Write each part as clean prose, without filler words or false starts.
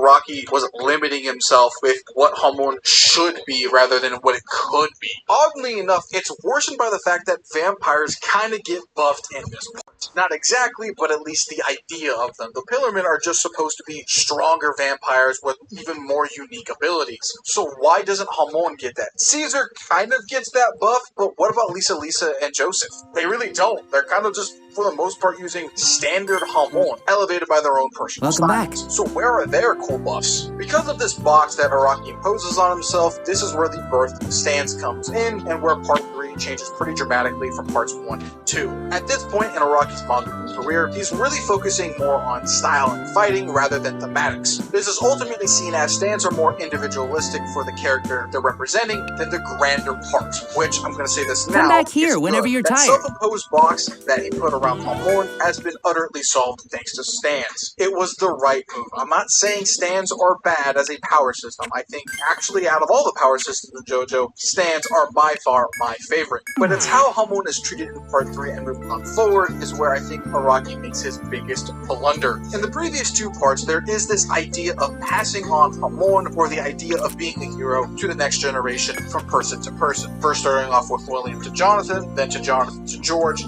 Rocky was limiting himself with what Hamon should be rather than what it could be. Oddly enough, it's worsened by the fact that vampires kind of get buffed in this part. Not exactly, but at least the idea of them. The Pillarmen are just supposed to be stronger vampires with even more unique abilities. So why doesn't Hamon get that? Caesar kind of gets that buff, but what about Lisa and Joseph? They really don't. They're kind of just, for the most part, using standard Hamon, elevated by their own personal styles. So where are their cool buffs? Because of this box that Araki imposes on himself, this is where the birth of stance comes in, and where part 3 changes pretty dramatically from parts 1 and 2. At this point in Araki's manga career, he's really focusing more on style and fighting rather than thematics. This is ultimately seen as stance are more individualistic for the character they're representing than the grander part, which, I'm going to say this now, come back here whenever you're tired. That self-imposed box that he put around Hamon has been utterly solved thanks to stance. It was the right move. I'm not saying stance are bad as a power system. I think actually out of all the power systems in JoJo, stance are by far my favorite. But it's how Hamon is treated in part 3 and moving on forward is where I think Araki makes his biggest blunder. In the previous 2 parts, there is this idea of passing on Hamon, or the idea of being a hero to the next generation from person to person. First starting off with William to Jonathan, then to Jonathan to George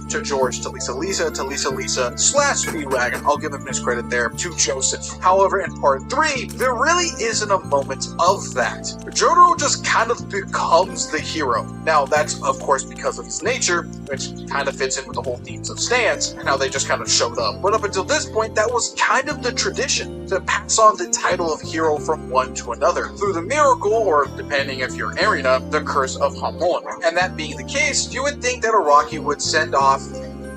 to Lisa to Lisa slash Speedwagon, I'll give him his credit there, to Joseph. However, in part 3, there really isn't a moment of that. Jotaro just kind of becomes the hero. Now, that's of course because of his nature, which kind of fits in with the whole themes of stance, and how they just kind of showed up. But up until this point, that was kind of the tradition, to pass on the title of hero from one to another, through the miracle, or depending if you're Arena, the curse of Hamon. And that being the case, you would think that Araki would send off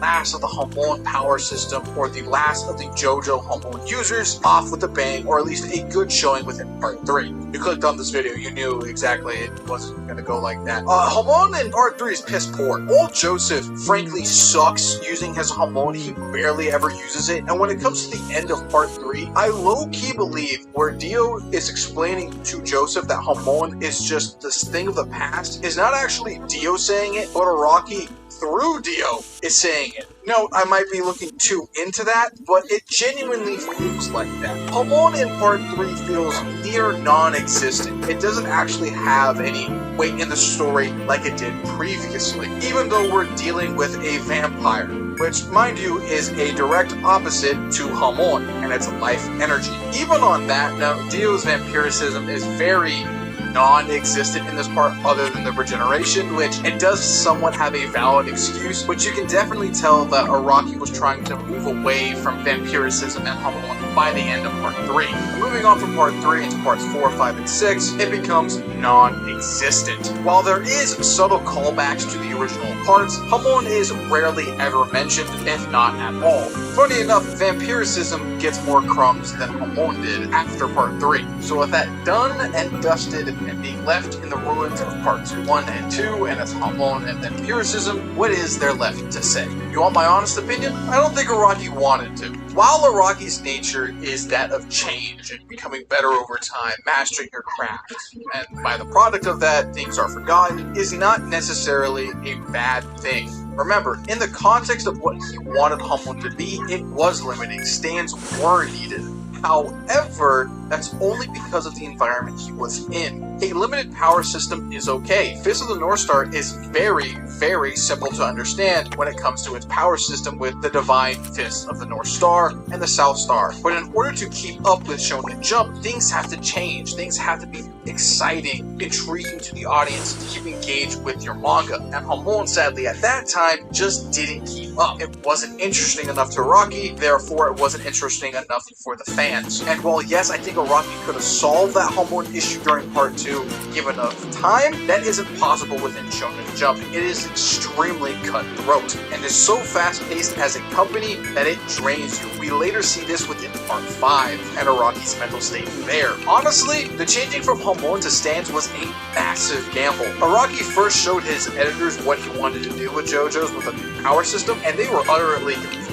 last of the Hamon power system, or the last of the JoJo Hamon users, off with a bang, or at least a good showing within part 3. You clicked on this video, you knew exactly it wasn't gonna go like that. Hamon in part 3 is piss poor. Old Joseph frankly sucks using his Hamon, he barely ever uses it, and when it comes to the end of part 3, I low-key believe where Dio is explaining to Joseph that Hamon is just this thing of the past, is not actually Dio saying it, but Araki through Dio is saying it. No, I might be looking too into that, but it genuinely feels like that. Hamon in part 3 feels near non-existent. It doesn't actually have any weight in the story like it did previously, even though we're dealing with a vampire, which, mind you, is a direct opposite to Hamon and its life energy. Even on that note, Dio's vampiricism is very non-existent in this part, other than the regeneration, which it does somewhat have a valid excuse, but you can definitely tell that Araki was trying to move away from vampiricism and Hamon by the end of part 3. Moving on from part 3 into parts 4, 5, and 6, it becomes non-existent. While there is subtle callbacks to the original parts, Hamon is rarely ever mentioned, if not at all. Funny enough, vampiricism gets more crumbs than Hamon did after part 3. So with that done and dusted, and being left in the ruins of parts 1 and 2, and it's Hamon and then vampiricism, what is there left to say? You want my honest opinion? I don't think Araki wanted to. While Araki's nature is that of change and becoming better over time, mastering your craft, and by the product of that, things are forgotten, is not necessarily a bad thing. Remember, in the context of what he wanted Hamon to be, it was limiting. Stands were needed. However, that's only because of the environment he was in. A limited power system is okay. Fist of the North Star is very, very simple to understand when it comes to its power system with the divine Fist of the North Star and the South Star. But in order to keep up with Shonen Jump, things have to change. Things have to be exciting, intriguing to the audience to keep engaged with your manga. And Hamon, sadly, at that time, just didn't keep up. It wasn't interesting enough to Araki, therefore it wasn't interesting enough for the fans. And while yes, I think Araki could have solved that Hamon issue during part 2, given enough time, that isn't possible within Shonen Jump. It is extremely cutthroat, and is so fast-paced as a company that it drains you. We later see this within part 5, and Araki's mental state there. Honestly, the changing from Hamon to Stans was a massive gamble. Araki first showed his editors what he wanted to do with JoJo's with a new power system, and they were utterly confused.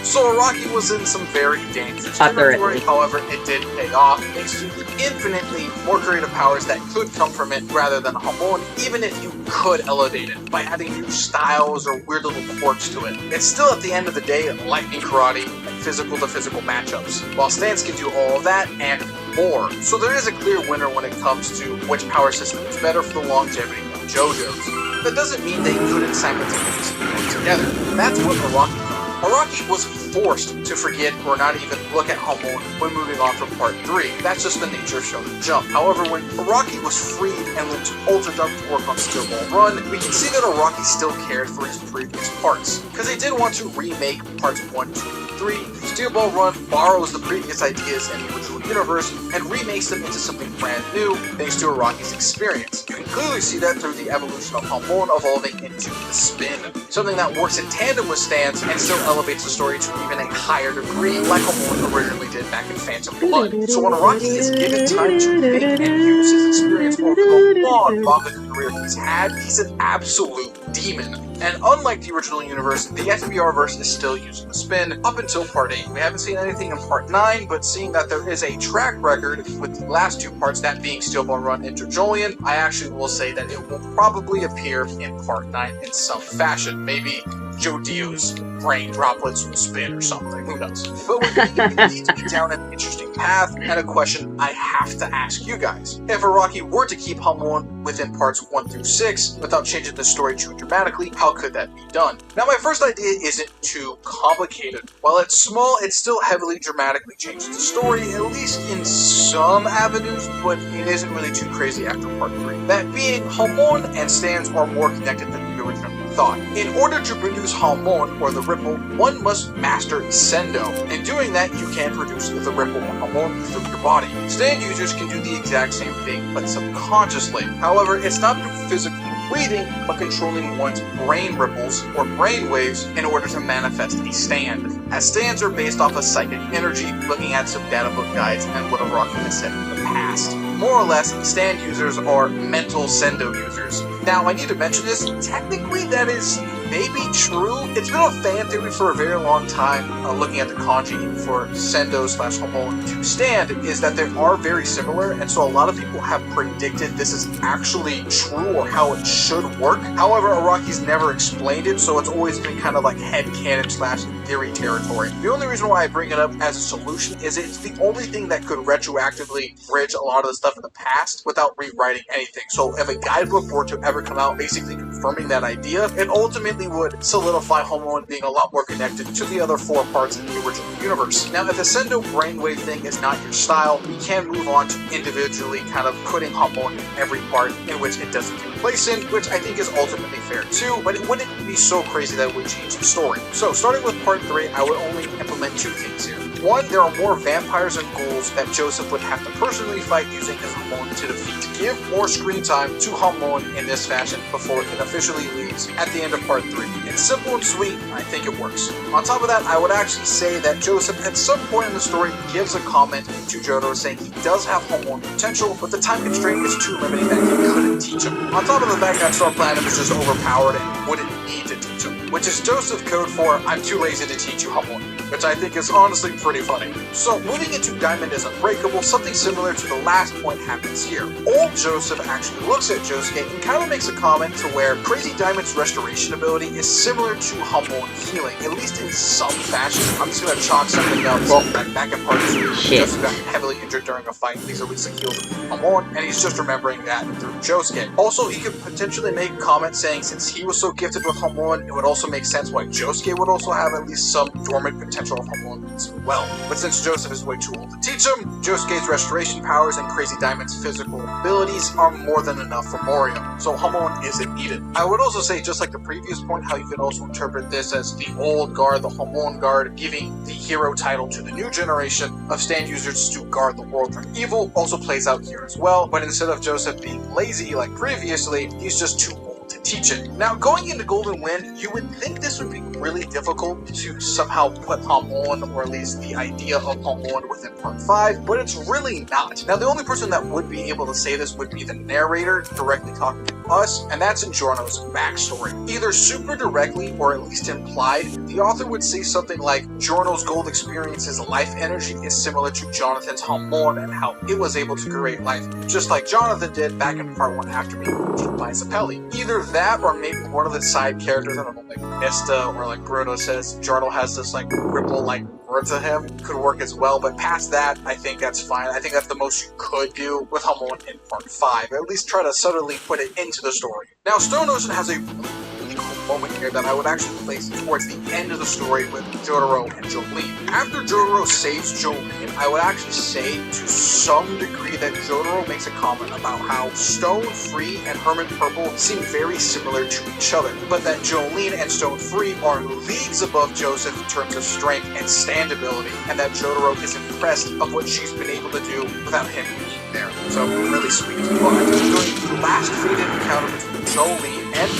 So Araki was in some very dangerous territory. However, it did pay off thanks to the infinitely more creative powers that could come from it rather than Hamon, even if you could elevate it by adding new styles or weird little quirks to it. It's still at the end of the day lightning karate and physical to physical matchups. While Stans can do all of that and more. So there is a clear winner when it comes to which power system is better for the longevity of JoJo's. That doesn't mean they couldn't simultaneously work together. That's what Araki did. Araki was forced to forget or not even look at Hamon when moving on from Part 3. That's just the nature of Shonen Jump. However, when Araki was freed and went to Ultra Jump to work on Steel Ball Run, we can see that Araki still cared for his previous parts, because they did want to remake Parts 1, 2, and 3. Steel Ball Run borrows the previous ideas in the original universe and remakes them into something brand new thanks to Araki's experience. You can clearly see that through the evolution of Hamon evolving into the spin, something that works in tandem with Stance and still elevates the story to even a higher degree, like Hamon originally did back in Phantom Blood. So when Araki is given time to think and use his experience over the long manga career he's had, he's an absolute demon. And unlike the original universe, the FBR verse is still using the spin up until Part 8. We haven't seen anything in Part 9, but seeing that there is a track record with the last two parts, that being Steel Ball Run and Jojolion, I actually will say that it will probably appear in Part 9 in some fashion. Maybe Jodio's brain droplets will spin or something, who knows. But we're going to need to get down an interesting path, and a question I have to ask you guys. If Araki were to keep Hamon within parts 1 through 6 without changing the story too dramatically, how could that be done? Now, my first idea isn't too complicated. While it's small, it still heavily dramatically changes the story, at least in some avenues, but it isn't really too crazy after part 3. That being, Hamon and Stans are more connected than the original thought. In order to produce Hamon, or the Ripple, one must master Sendo. In doing that, you can produce the Ripple or Hamon through your body. Stand users can do the exact same thing, but subconsciously. However, it's not through physical bleeding, but controlling one's brain ripples, or brain waves, in order to manifest a stand. As stands are based off of psychic energy, looking at some data book guides and what Araki has said in the past. More or less, stand users are mental Sendo users. Now, I need to mention this, technically that is maybe true. It's been a fan theory for a very long time, looking at the kanji for Sendo/Hamon to stand, is that they are very similar, and so a lot of people have predicted this is actually true or how it should work. However, Araki's never explained it, so it's always been kind of like headcanon/theory territory. The only reason why I bring it up as a solution is it's the only thing that could retroactively bridge a lot of the stuff in the past without rewriting anything. So if a guidebook were to ever come out basically confirming that idea, it ultimately would solidify Hamon being a lot more connected to the other 4 parts in the original universe. Now, if the Sendo brainwave thing is not your style, we can move on to individually kind of putting Hamon in every part in which it doesn't take place in, which I think is ultimately fair too, but it wouldn't be so crazy that it would change the story. So, starting with part 3, I would only implement 2 things here. One, there are more vampires and ghouls that Joseph would have to personally fight using his Hamon to defeat. Give more screen time to Hamon in this fashion before it officially leaves at the end of part 3. It's simple and sweet, I think it works. On top of that, I would actually say that Joseph at some point in the story gives a comment to Jotaro saying he does have Hamon potential, but the time constraint is too limiting that he couldn't teach him. On top of the fact that Star Platinum is just overpowered and wouldn't need to teach him, which is Joseph code for I'm too lazy to teach you Hamon, which I think is honestly pretty funny. So moving into Diamond is Unbreakable, something similar to the last point happens here. Old Joseph actually looks at Josuke and kind of makes a comment to where Crazy Diamond's restoration ability is similar to Hamon's healing, at least in some fashion. I'm just gonna chalk something up. Well, back in part 2, Joseph got heavily injured during a fight. He's at least healed Hamon, and he's just remembering that through Josuke. Also, he could potentially make a comment saying since he was so gifted with Hamon, it would also make sense why Josuke would also have at least some dormant potential of Hamon as well. But since Joseph is way too old to teach him, Josuke's restoration powers and Crazy Diamond's physical abilities are more than enough for Morio, so Hamon isn't needed. I would also say, just like the previous point, how you can also interpret this as the old guard, the Hamon guard, giving the hero title to the new generation of stand users to guard the world from evil, also plays out here as well, but instead of Joseph being lazy like previously, he's just too old to teach it. Now, going into Golden Wind, you would think this would be really difficult to somehow put Hamon, or at least the idea of Hamon, within part 5, but it's really not. Now, the only person that would be able to say this would be the narrator directly talking to us, and that's in Giorno's backstory. Either super directly or at least implied, the author would say something like Giorno's gold experience's life energy is similar to Jonathan's Hamon and how it was able to create life, just like Jonathan did back in part 1 after being killed by Zappelli. Either Either that or maybe one of the side characters, I don't know, like Mista or like Bruno says, Jordan has this like ripple like word to him, could work as well, but past that, I think that's fine. I think that's the most you could do with Home Alone in Part 5, or at least try to subtly put it into the story. Now, Stone Ocean has a really cool moment here that I would actually place towards the end of the story with Jotaro and Jolene. After Jotaro saves Jolene, I would actually say to some degree that Jotaro makes a comment about how Stone Free and Herman Purple seem very similar to each other, but that Jolene and Stone Free are leagues above Joseph in terms of strength and standability, and that Jotaro is impressed of what she's been able to do without him being there. So, really sweet. But during the last fated encounter between Jolene and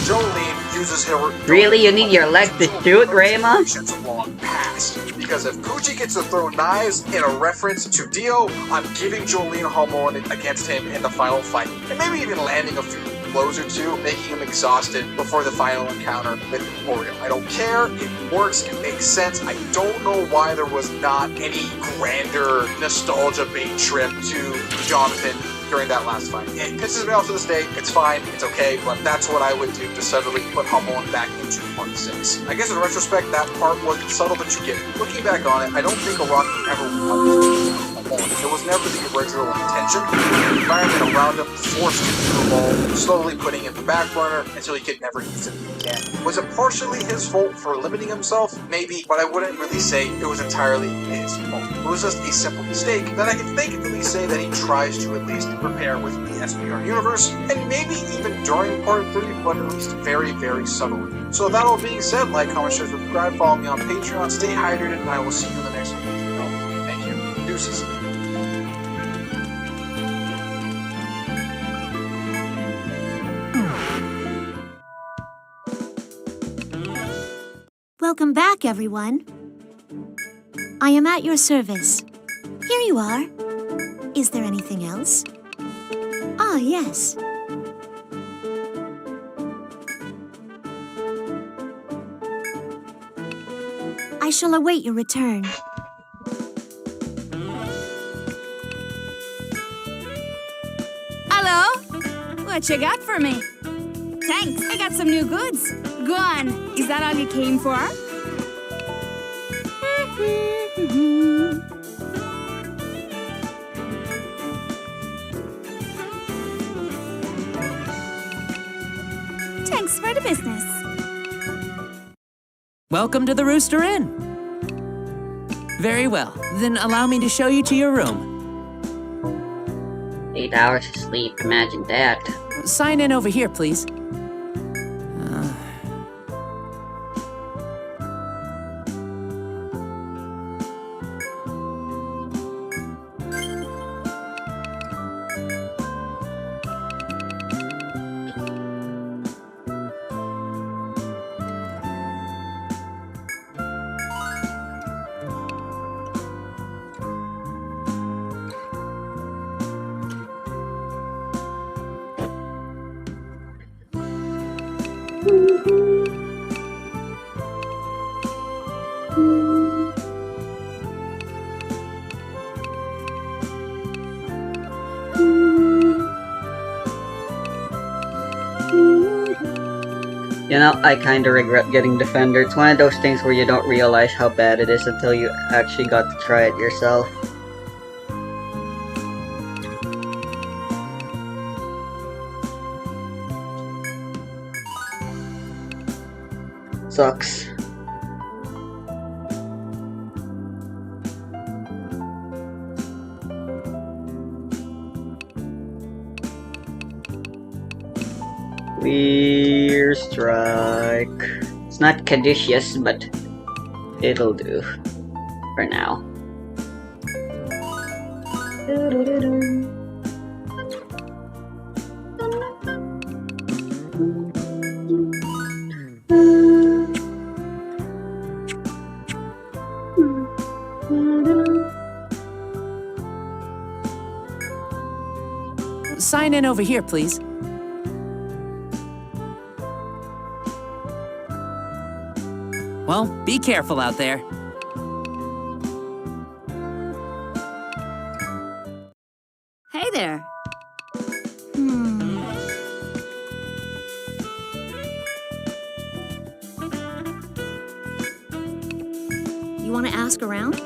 Jolene uses her... Really? You need your leg to shoot, Raymond? Long past. Because if Poochie gets to throw knives in a reference to Dio, I'm giving Jolene Homon against him in the final fight. And maybe even landing a few blows or two, making him exhausted before the final encounter with Oreo. I don't care, it works, it makes sense. I don't know why there was not any grander nostalgia bait trip to Jonathan during that last fight. It pisses me off to this day, it's fine, it's okay, but that's what I would do to suddenly put Homon back into Part 6. I guess in retrospect, that part wasn't subtle, but you get it. Looking back on it, I don't think Araki ever punished Homon. It was never the original intention. The environment around him forced him to evolve, slowly putting him in the back burner until he could never use it again. Was it partially his fault for limiting himself? Maybe, but I wouldn't really say it was entirely his fault. It was just a simple mistake that I can thankfully say that he tries to at least repair with the SPR universe, and maybe even during Part 3, but at least very, very subtly. So that all being said, like, comment, share, subscribe, follow me on Patreon, stay hydrated, and I will see you in the next video. Thank you. Deuces. Welcome back, everyone. I am at your service. Here you are. Is there anything else? Ah, yes. I shall await your return. Hello? What you got for me? Thanks, I got some new goods. Go on, is that all you came for? Thanks for the business. Welcome to the Rooster Inn. Very well, then allow me to show you to your room. 8 hours of sleep, imagine that. Sign in over here, please. You know, I kinda regret getting Defender. It's one of those things where you don't realize how bad it is until you actually got to try it yourself. Sucks. Clear strike. It's not caduceus, but it'll do for now. Sign in over here, please. Well, be careful out there. Hey there. to ask around?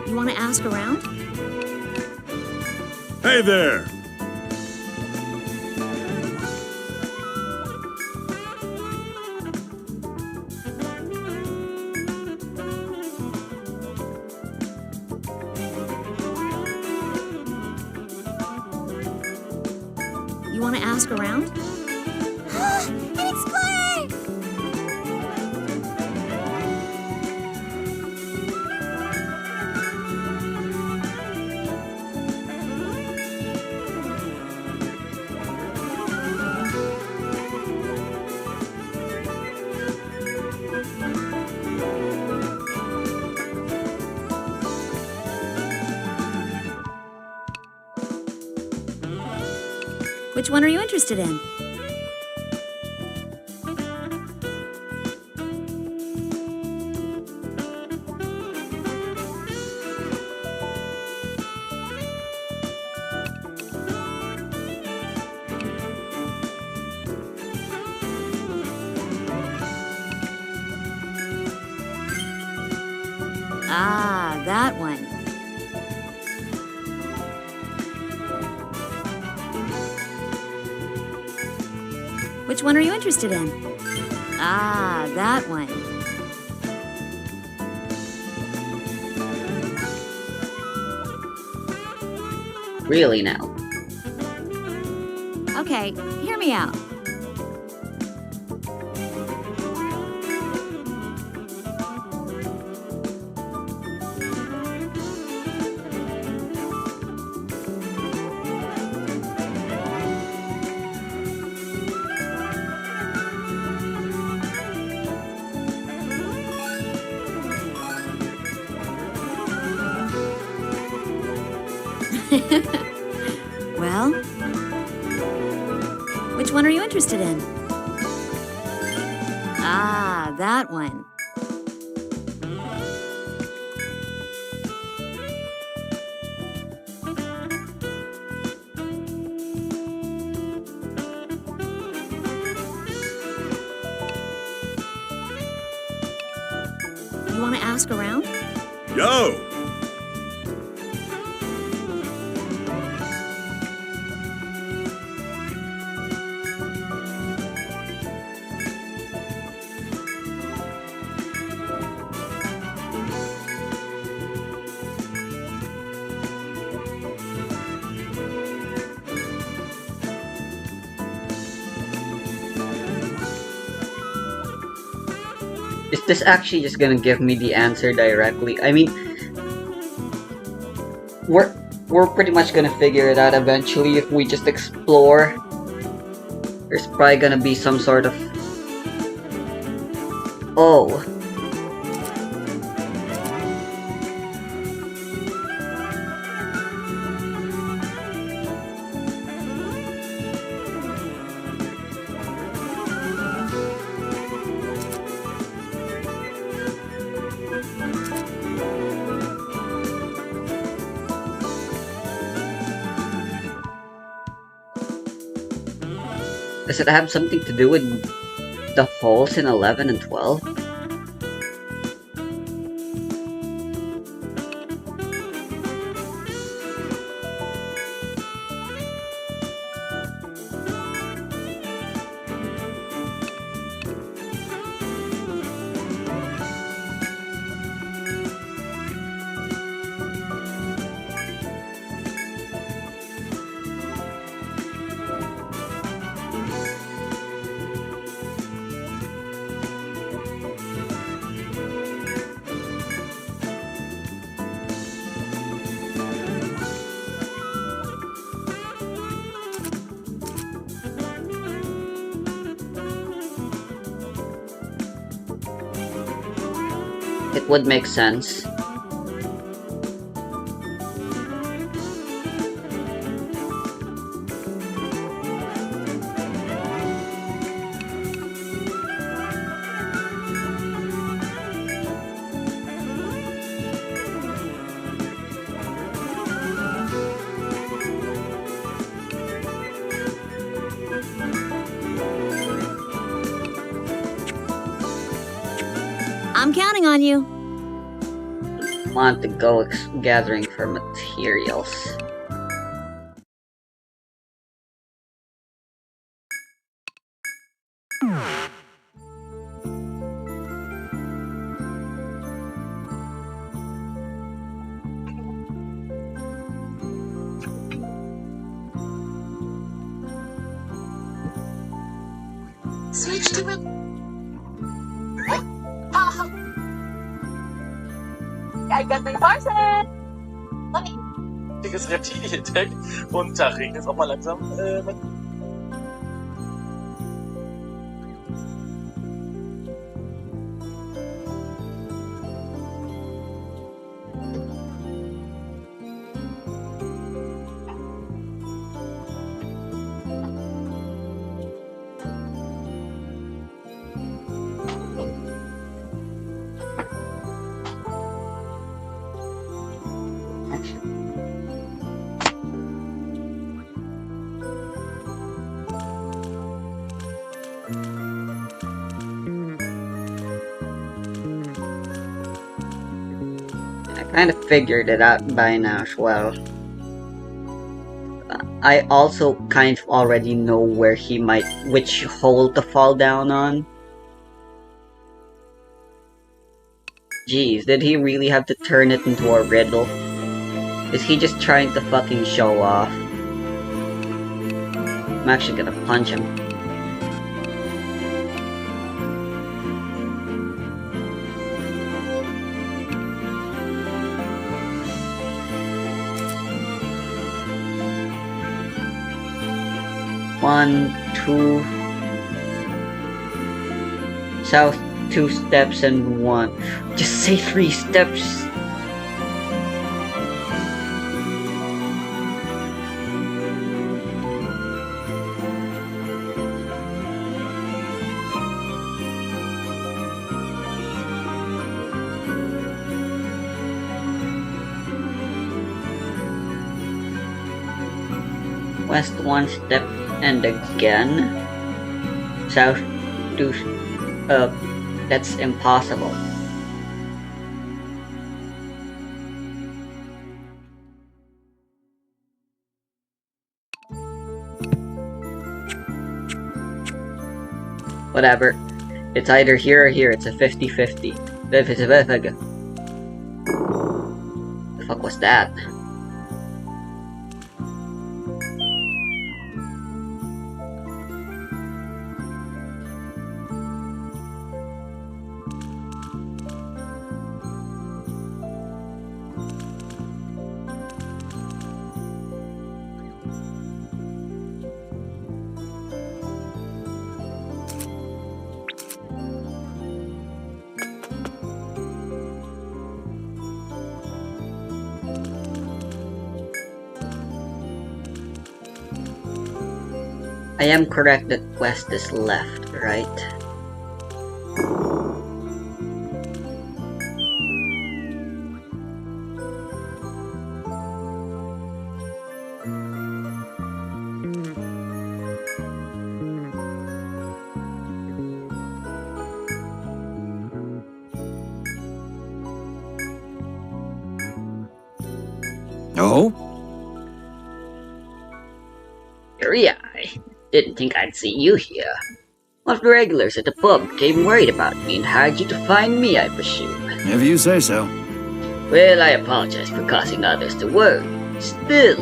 You want to ask around? Hey there! You want to ask around? An explorer! Which one are you interested in? Ah, that one. Which one are you interested in? Ah, that one. Really now. Okay, hear me out. Well, which one are you interested in? Ah, that one. You want to ask around? Yo! Is this actually just gonna give me the answer directly? I mean, we're pretty much gonna figure it out eventually if we just explore. There's probably gonna be some sort of... Oh. Does it have something to do with the falls in 11 and 12? It would make sense. I'm counting on you. Want to go gathering for materials. Switch to it. I got my parcel! Tickets Reptilien-Tag und da regnet es auch mal langsam. I kind of figured it out by now as well. I also kind of already know which hole to fall down on. Jeez, did he really have to turn it into a riddle? Is he just trying to fucking show off? I'm actually gonna punch him. One, two. South, 2 steps and 1. Just say 3 steps. West 1 step and again. South 2. That's impossible. Whatever. It's either here or here. It's a 50-50. The fuck was that? I am correct that west is left, right? Oh? Yyyy. Didn't think I'd see you here. One of the regulars at the pub came worried about me and hired you to find me, I presume. If you say so. Well, I apologize for causing others to worry. Still,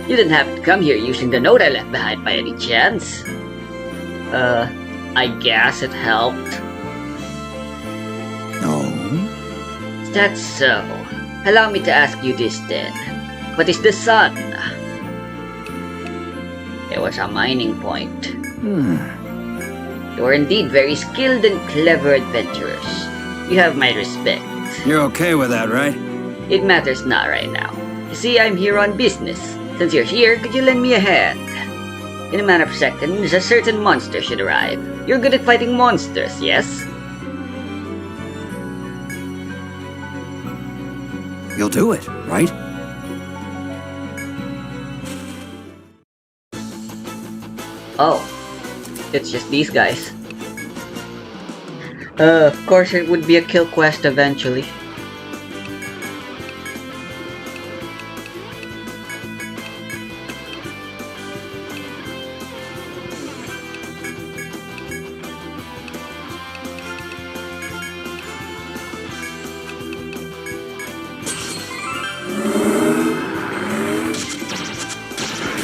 you didn't have to come here using the note I left behind by any chance. I guess it helped. Oh? That's so. Allow me to ask you this then. What is the sun? It was a mining point. You are indeed very skilled and clever adventurers. You have my respect. You're okay with that, right? It matters not right now. You see, I'm here on business. Since you're here, could you lend me a hand? In a matter of seconds, a certain monster should arrive. You're good at fighting monsters, yes? You'll do it, right? Oh, it's just these guys. Of course it would be a kill quest eventually.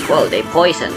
Whoa, they poison.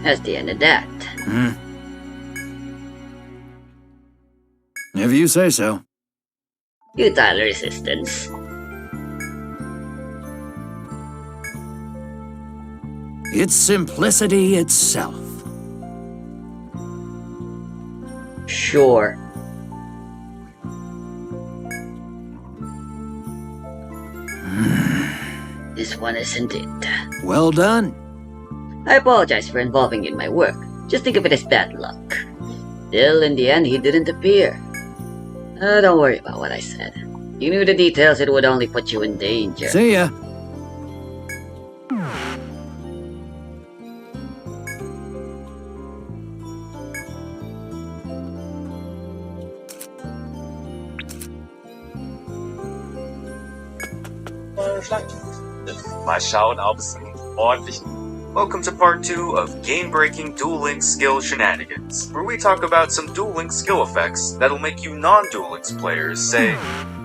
That's the end of that. If you say so. Futile resistance. It's simplicity itself. Sure. This one isn't it. Well done. I apologize for involving you in my work. Just think of it as bad luck. Still, in the end, he didn't appear. Don't worry about what I said. You knew the details, it would only put you in danger. See ya. Mal schauen, ob es einen ordentlichen... Welcome to part 2 of game-breaking Duel Link skill shenanigans, where we talk about some Duel Link skill effects that'll make you non-Duel Links players say,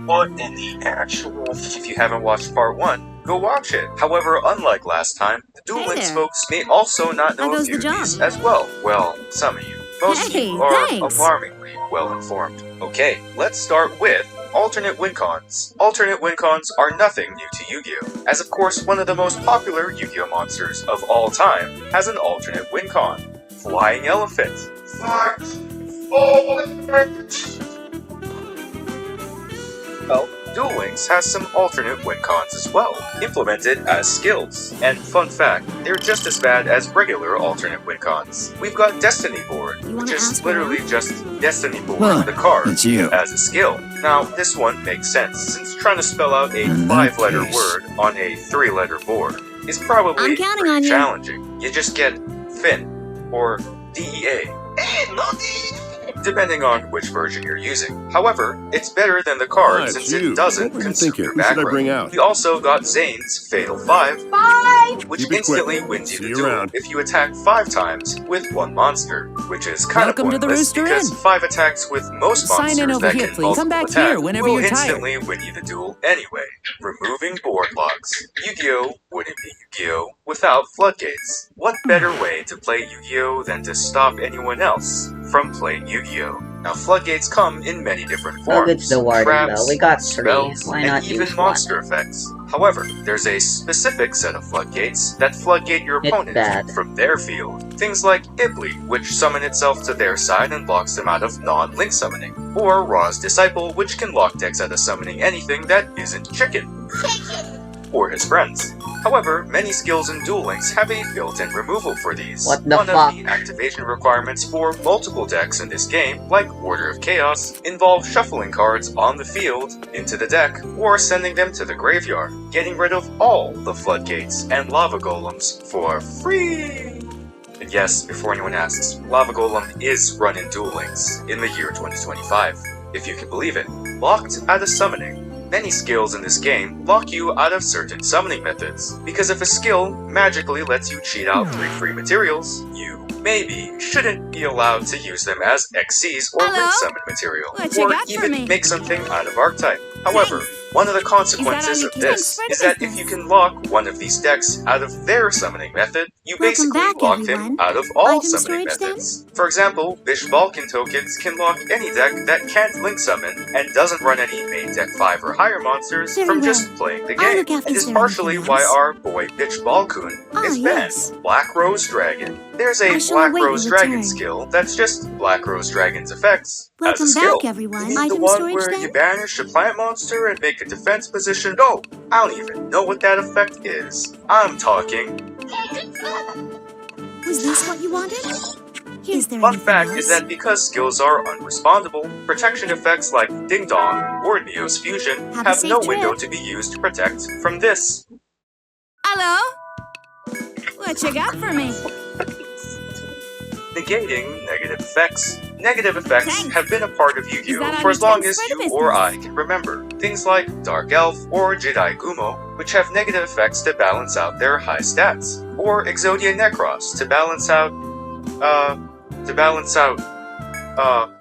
what in the actual... If you haven't watched part 1, go watch it. However, unlike last time, the Duel Hey Links there. folks may also not know How a goes few the of these job? as well. Well, some of you. Most of Hey, you are thanks. alarmingly well-informed. Okay, let's start with alternate win cons. Alternate win cons are nothing new to Yu-Gi-Oh! As of course, one of the most popular Yu-Gi-Oh! Monsters of all time has an alternate win con. Flying Elephant. Well, Duel Links has some alternate win cons as well, implemented as skills. And fun fact, they're just as bad as regular alternate win cons. We've got Destiny Board, You wanna which is ask literally why? just Destiny Board, Well, the card, it's you. as a skill. Now, this one makes sense, since trying to spell out a In that 5-letter case- word on a 3-letter board is probably I'm counting pretty on you. challenging. You just get Finn, or DEA. Depending on which version you're using. However, it's better than the card Hi, it's since you. it doesn't What were you consume thinking? your Who should I background. bring out? We also got Zane's Fatal 5, Bye! which Keep it instantly quick. wins you See the you duel around. if you attack 5 times with one monster, which is kind Welcome to of the pointless Rooster because Inn. 5 attacks with most Sign monsters in over that here, can please. Come multiple back attack here whenever will you're tired. instantly win you the duel anyway. Removing board locks. Yu-Gi-Oh! Wouldn't be Yu-Gi-Oh! Without floodgates. What better way to play Yu-Gi-Oh! than to stop anyone else from playing Yu-Gi-Oh! Now, floodgates come in many different Oh, forms. it's the warden traps, though. We got 3. spells, Why and not even use monster effects. However, there's a specific set of floodgates that floodgate your It's opponent bad. from their field. Things like Ibli, which summon itself to their side and blocks them out of non-link summoning. Or Ra's Disciple, which can lock decks out of summoning anything that isn't chicken. Or his friends. However, many skills in Duel Links have a built-in removal for these. What the One fuck? of the activation requirements for multiple decks in this game, like Order of Chaos, involve shuffling cards on the field into the deck, or sending them to the graveyard, getting rid of all the floodgates and lava golems for free. And yes, before anyone asks, Lava Golem is run in Duel Links in the year 2025, if you can believe it. Locked out of summoning. Many skills in this game lock you out of certain summoning methods, because if a skill magically lets you cheat out 3 free materials, you maybe shouldn't be allowed to use them as XCs or Hello? link summon material, What you or got for even me? make something out of archetype. However, One of the consequences of Thanks this for is the that if business. you can lock one of these decks out of their summoning method, you Welcome basically back, lock everyone. him out of all Item summoning storage, then? methods. For example, Bish Vulcan tokens can lock any deck that can't link summon and doesn't run any main deck 5 or higher monsters Very from well. just playing the I'll game, look after and is there partially anything why else. our boy Bish Balkun Ah, is yes. banned. Black Rose Dragon. There's I a shall Black await Rose your Dragon return. skill that's just Black Rose Dragon's effects as a Welcome skill. back, everyone. You mean the Item one storage, where then? you banish a plant monster and make a defense position go? I don't even know what that effect is. I'm talking. Was this what you wanted? Is there Fun anything fact else? is that because skills are unrespondable, protection effects like Ding Dong or Neo's Fusion Have a have safe no trip. window to be used to protect from this. Hello? What you got for me? Negating negative effects. Negative effects Thanks. have been a part of Is Yu-Gi-Oh! that all for you as long thanks as for the you or I business? can remember. Things like Dark Elf or Jedi Gumo, which have negative effects to balance out their high stats, or Exodia Necros to balance out,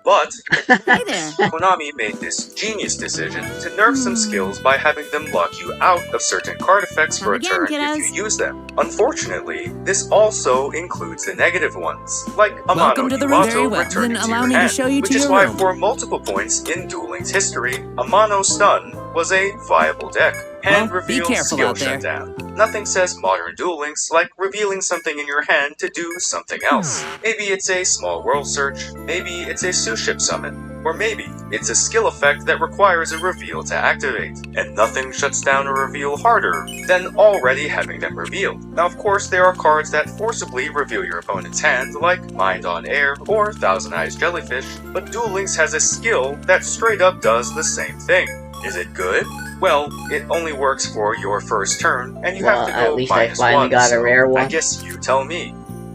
but Hey there. Konami made this genius decision to nerf some skills by having them lock you out of certain card effects for a Come again, turn if kiddos. you use them. Unfortunately, this also includes the negative ones, like Welcome Amano to the room. Yuato Very well. returning Then to allow your me to hand, show you which to is your why room. for multiple points in Duel Link's history, Amano Stun was a viable deck. Hand Well, be reveal careful skill out there. shutdown. Nothing says modern Duel Links like revealing something in your hand to do something else. Maybe it's a small world search, maybe it's a Suship summon, or maybe it's a skill effect that requires a reveal to activate. And nothing shuts down a reveal harder than already having them revealed. Now of course there are cards that forcibly reveal your opponent's hand, like Mind on Air or Thousand Eyes Jellyfish, but Duel Links has a skill that straight up does the same thing. Is it good? Well, it only works for your first turn, and you Well, have to at go least I -1, finally got a so rare I one. guess you tell me.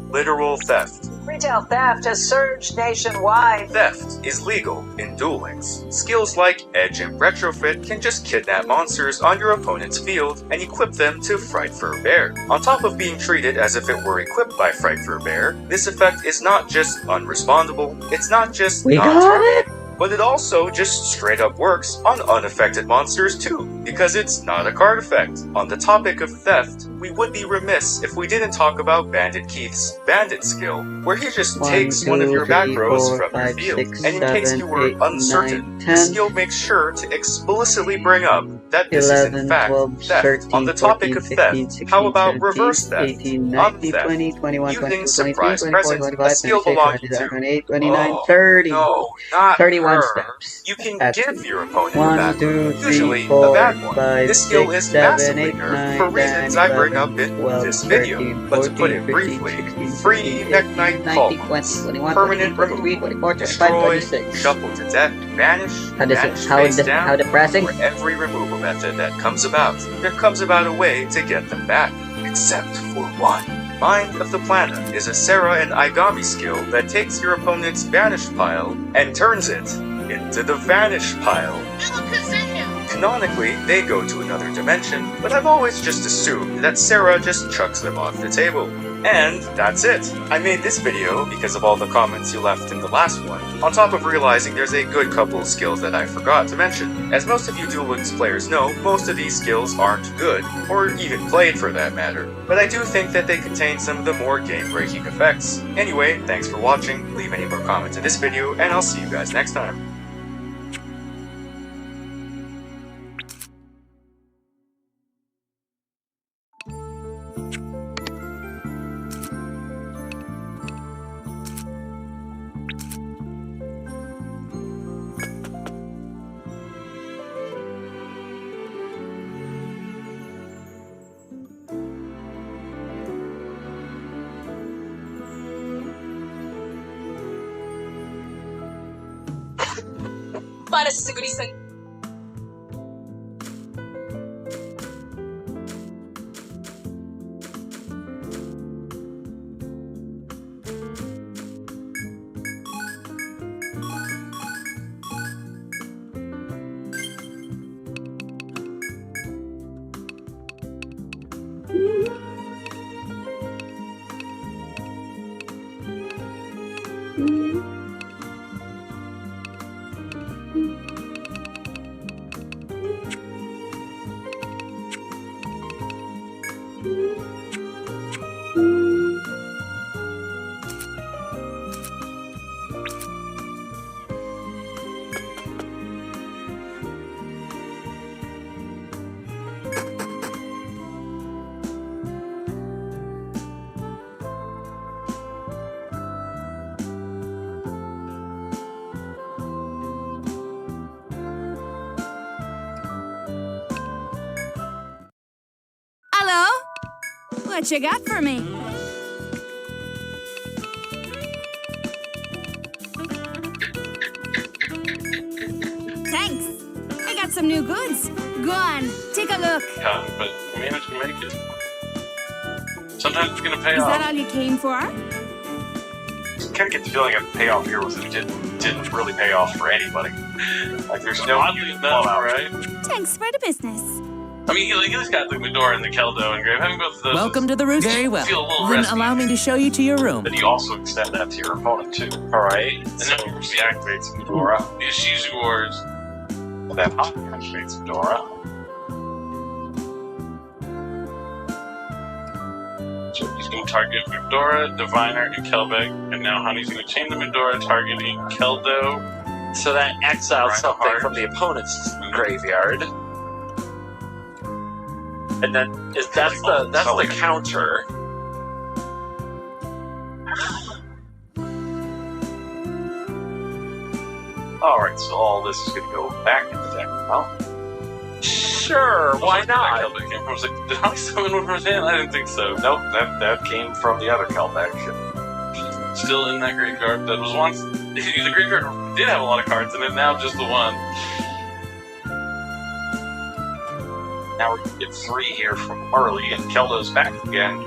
Literal theft. Retail theft has surged nationwide. Theft is legal in Duel Links. Skills like Edge and Retrofit can just kidnap monsters on your opponent's field and equip them to Fright Fur Bear. On top of being treated as if it were equipped by Fright Fur Bear, this effect is not just unrespondable, it's not just We got non-targeted, but it also just straight up works on unaffected monsters too, because it's not a card effect. On the topic of theft, we would be remiss if we didn't talk about Bandit Keith's Bandit skill, where he just takes one of your back rows from your field, and in case you were uncertain, the skill makes sure to explicitly bring up that this is in 11, fact 12, theft. 13, On the topic 14, of 15, theft, 16, how about 17, reverse theft? 18, 19, Untheft. 20, 21, Using 22, 23, surprise 24, present, 25, a skill 26, belonging 27, to 28, 29, Oh, 30. No, not 31 her. steps. You can That's give it. your opponent a 1, bad 2, one, 3, usually 4, a bad one. 5, This skill 6, is 7, massively 8, nerfed 9, for reasons 10, I bring 11, up in 12, this video. 13, But to put 14, it 15, briefly, 16, free 17, Mech 18, Knight 19, call. 20, 21, Permanent 22, 23, removal. 24, 25, Destroy, 26. shuffle to death, banish, How does banish it, how, face de- down, how depressing? for every removal method that comes about. There comes about a way to get them back, except for one. Mind of the Planet is a Sarah and Aigami skill that takes your opponent's banished pile and turns it into the vanished pile. Canonically, they go to another dimension, but I've always just assumed that Sarah just chucks them off the table. And that's it. I made this video because of all the comments you left in the last one, on top of realizing there's a good couple of skills that I forgot to mention. As most of you Duel Links players know, most of these skills aren't good, or even played for that matter, but I do think that they contain some of the more game-breaking effects. Anyway, thanks for watching, leave any more comments in this video, and I'll see you guys next time. Para sa segurisang What you got for me? Thanks. I got some new goods. Go on, take a look. But we managed to make it. Sometimes it's gonna pay Is off. that all you came for? Kind of get the feeling that the payoff here was that it didn't really pay off for anybody. Like there's no Oddly huge enough, fallout. right? Thanks for the business. I mean, he's got the Medora and the Keldo engraved. Having both of those. Welcome to the roost. Very well. Feel a little Then resty. allow me to show you to your room. But you also extend that to your opponent too. Alright. And So then she activates Medora, the Shizu Wars. and then Hot activates Medora. So he's going to target Medora, Diviner, and Kelbeg. And now Honey's going to chain the Medora, targeting Keldo. So that exiles Right, something heart. from the opponent's graveyard. And then that's the counter. Alright, so all this is going to go back in the deck. Well, Sure, why not? Kelbeg came from. I was like, did Honey summon one from his hand? I didn't think so. nope, that came from the other Kelbeck. Still in that graveyard that was once. The graveyard did have a lot of cards in it, now just the one. Now we're going to get 3 here from Marley, and Keldo's back again,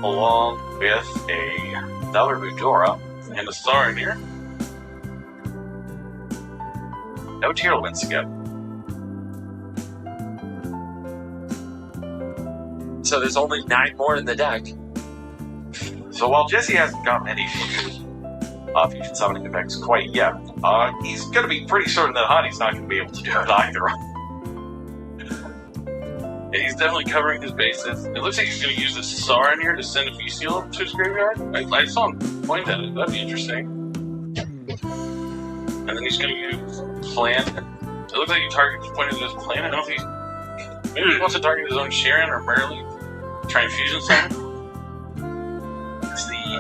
along with another Medora. And the star in here. No Tearlints again. So there's only 9 more in the deck. So while Jesse hasn't gotten any fusion summoning effects quite yet, he's going to be pretty certain that Honey's not going to be able to do it either. And he's definitely covering his bases. It looks like he's going to use the star in here to send a Seal to his graveyard. I saw him point at it. That'd be interesting. And then he's going to use Plan. It looks like he pointed at his Plan. I don't know if maybe he wants to target his own Sharon or Merrily. Try and fusion summon.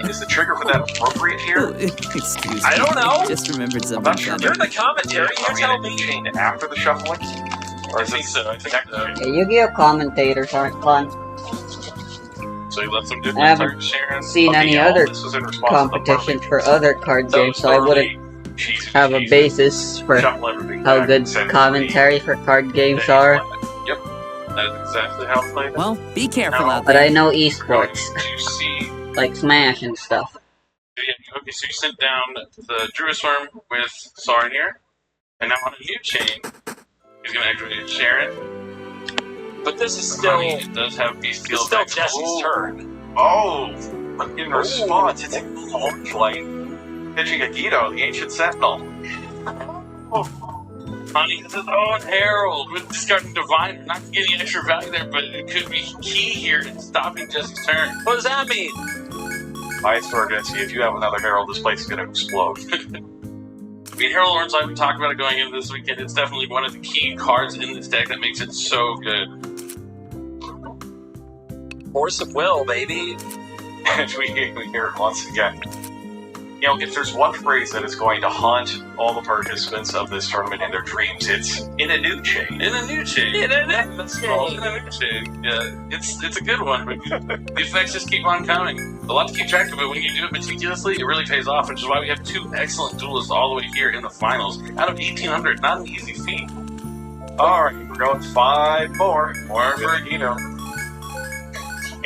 Is the trigger for that appropriate Oh, here? excuse me. I don't know. Just remembered I'm something. not sure. You're the commentary, you Are we tell going to me. chain after the shuffling? Or I is think it so. I think so. Yeah, Yu-Gi-Oh! Commentators aren't fun. So he lets him do I haven't target Sharon. Seen Okay, any yeah, other this was in response to the competitions perfect for other card games, so I wouldn't have a basis for shuffle everything how back good and send it to commentary for card Then games he's are. playing it. Yep. That is exactly how it's played. Well, be careful No. out But there. I know Going esports, to see. like Smash and stuff. Yeah, okay, so you sent down the Druisworm with Sarnir, and now on a new chain, he's going to activate Sharon. But this is still Honey does have Beast it's Steel still back. Jesse's turn. Oh! In response, it's a orange light. Pitching a Guido, the Ancient Sentinel. Honey has his own Herald with discarding Diviner. Not getting extra value there, but it could be key here in stopping Jesse's turn. What does that mean? I swear, Jesse, if you have another Herald, this place is going to explode. I mean, Herald Orange Light, we talked about it going into this weekend. It's definitely one of the key cards in this deck that makes it so good. Force of will, baby. And we hear it once again. You know, if there's one phrase that is going to haunt all the participants of this tournament in their dreams, it's in a new chain. In a new chain. In a new Well, chain. in a new chain. Yeah, it's a good one, but the effects just keep on coming. A lot to keep track of, but when you do it meticulously, it really pays off, which is why we have 2 excellent duelists all the way here in the finals. Out of 1,800, not an easy feat. Alright, we're going 5 more. More for Guido.